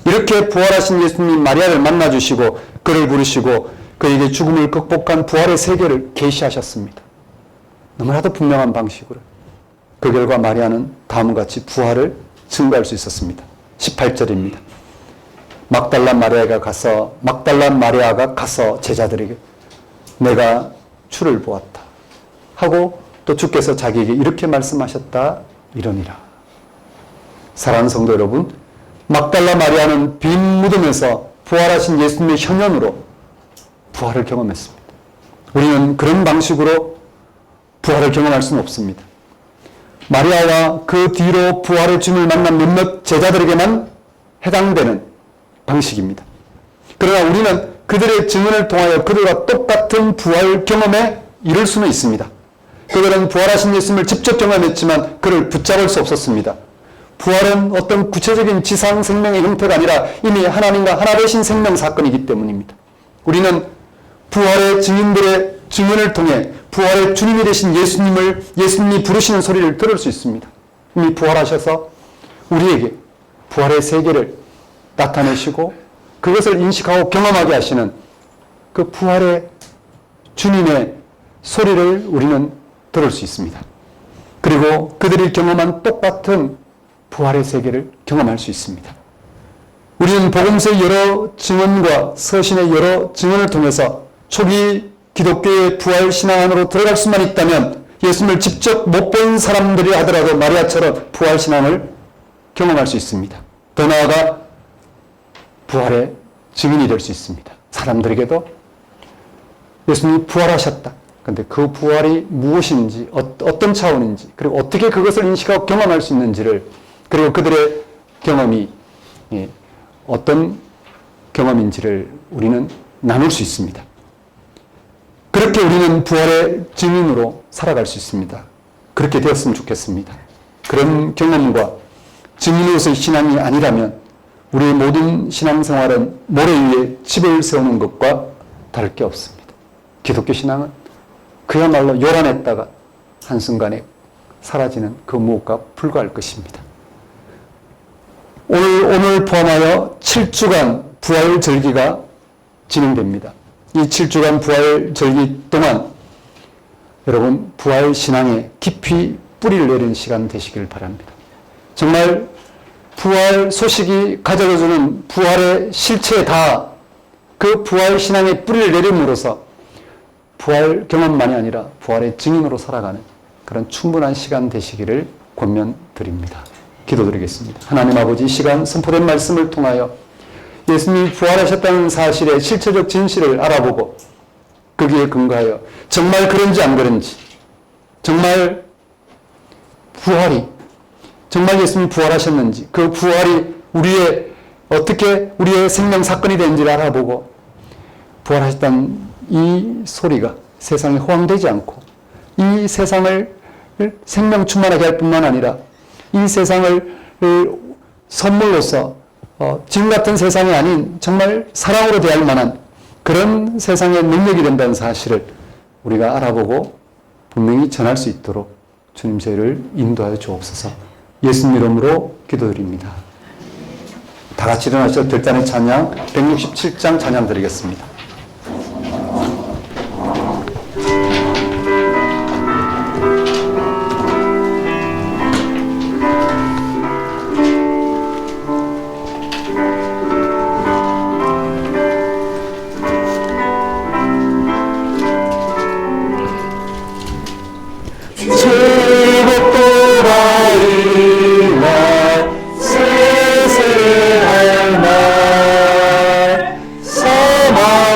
이렇게 부활하신 예수님이 마리아를 만나주시고 그를 부르시고 그에게 죽음을 극복한 부활의 세계를 계시하셨습니다. 너무나도 분명한 방식으로. 그 결과 마리아는 다음과 같이 부활을 증거할 수 있었습니다. 18절입니다. 막달라 마리아가 가서 제자들에게 내가 주를 보았다 하고 또 주께서 자기에게 이렇게 말씀하셨다 이러니라. 사랑하는 성도 여러분, 막달라 마리아는 빈 무덤에서 부활하신 예수님의 현현으로 부활을 경험했습니다. 우리는 그런 방식으로 부활을 경험할 수는 없습니다. 마리아와 그 뒤로 부활의 주님을 만난 몇몇 제자들에게만 해당되는 방식입니다. 그러나 우리는 그들의 증언을 통하여 그들과 똑같은 부활 경험에 이를 수는 있습니다. 그들은 부활하신 예수님을 직접 경험했지만 그를 붙잡을 수 없었습니다. 부활은 어떤 구체적인 지상 생명의 형태가 아니라 이미 하나님과 하나 되신 생명 사건이기 때문입니다. 우리는 부활의 증인들의 증언을 통해 부활의 주님이 되신 예수님이 부르시는 소리를 들을 수 있습니다. 이미 부활하셔서 우리에게 부활의 세계를 나타내시고 그것을 인식하고 경험하게 하시는 그 부활의 주님의 소리를 우리는 들을 수 있습니다. 그리고 그들이 경험한 똑같은 부활의 세계를 경험할 수 있습니다. 우리는 복음서의 여러 증언과 서신의 여러 증언을 통해서 초기 기독교의 부활 신앙 안으로 들어갈 수만 있다면 예수님을 직접 못 본 사람들이 하더라도 마리아처럼 부활 신앙을 경험할 수 있습니다. 더 나아가 부활의 증인이 될 수 있습니다. 사람들에게도 예수님이 부활하셨다. 그런데 그 부활이 무엇인지, 어떤 차원인지, 그리고 어떻게 그것을 인식하고 경험할 수 있는지를, 그리고 그들의 경험이 어떤 경험인지를 우리는 나눌 수 있습니다. 그렇게 우리는 부활의 증인으로 살아갈 수 있습니다. 그렇게 되었으면 좋겠습니다. 그런 경험과 증인으로서의 신앙이 아니라면 우리의 모든 신앙생활은 모래 위에 집을 세우는 것과 다를 게 없습니다. 기독교 신앙은 그야말로 요란했다가 한순간에 사라지는 그 무엇과 불과할 것입니다. 오늘 포함하여 7주간 부활 절기가 진행됩니다. 이 7주간 부활 절기 동안 여러분 부활 신앙에 깊이 뿌리를 내리는 시간 되시길 바랍니다. 정말 부활 소식이 가져다주는 부활의 실체에 다 그 부활 신앙에 뿌리를 내림으로써 부활 경험만이 아니라 부활의 증인으로 살아가는 그런 충분한 시간 되시기를 권면드립니다. 기도드리겠습니다. 하나님 아버지, 이 시간 선포된 말씀을 통하여 예수님이 부활하셨다는 사실의 실체적 진실을 알아보고 거기에 근거하여 정말 그런지 안 그런지, 정말 예수님이 부활하셨는지, 그 부활이 어떻게 우리의 생명 사건이 되는지를 알아보고 부활하셨다는 이 소리가 세상에 호황되지 않고 이 세상을 생명 충만하게 할 뿐만 아니라 이 세상을 선물로서 지금 같은 세상이 아닌 정말 사랑으로 대할 만한 그런 세상의 능력이 된다는 사실을 우리가 알아보고 분명히 전할 수 있도록 주님 저희를 인도하여 주옵소서. 예수님 이름으로 기도드립니다. 다 같이 일어나셔서 들단의 찬양 167장 찬양 드리겠습니다. 세세할 날 사망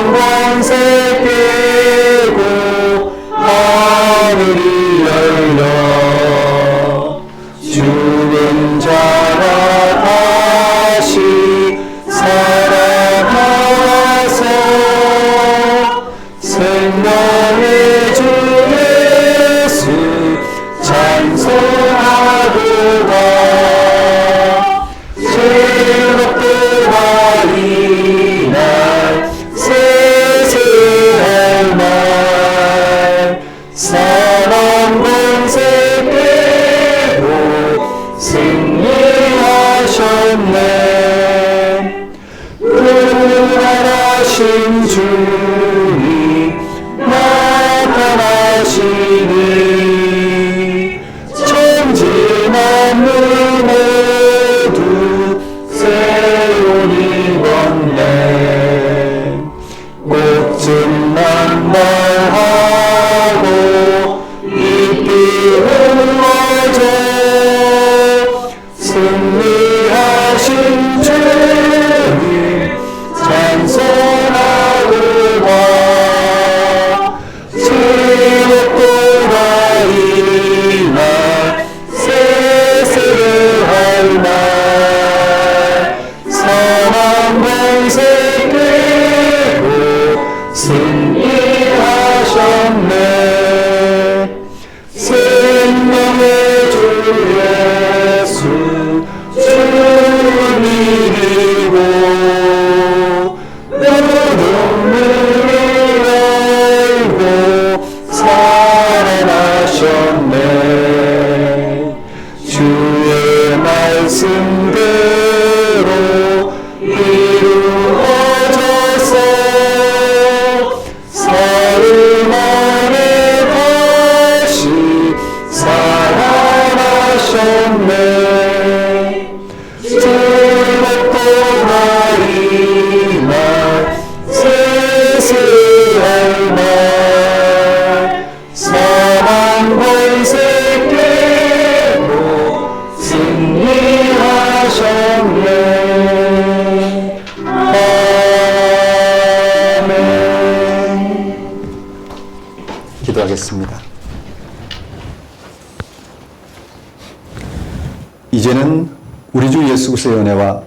이제는 우리 주 예수 그리스도의 은혜와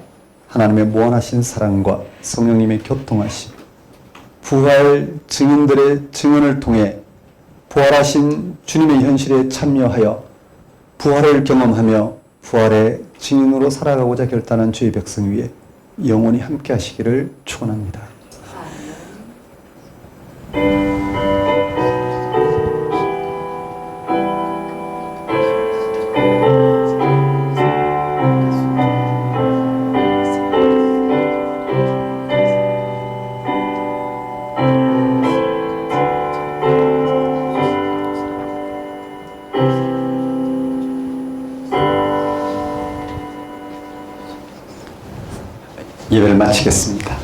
하나님의 무한하신 사랑과 성령님의 교통하심, 부활 증인들의 증언을 통해 부활하신 주님의 현실에 참여하여 부활을 경험하며 부활의 증인으로 살아가고자 결단한 주의 백성 위에 영원히 함께 하시기를 축원합니다. 예배를 마치겠습니다.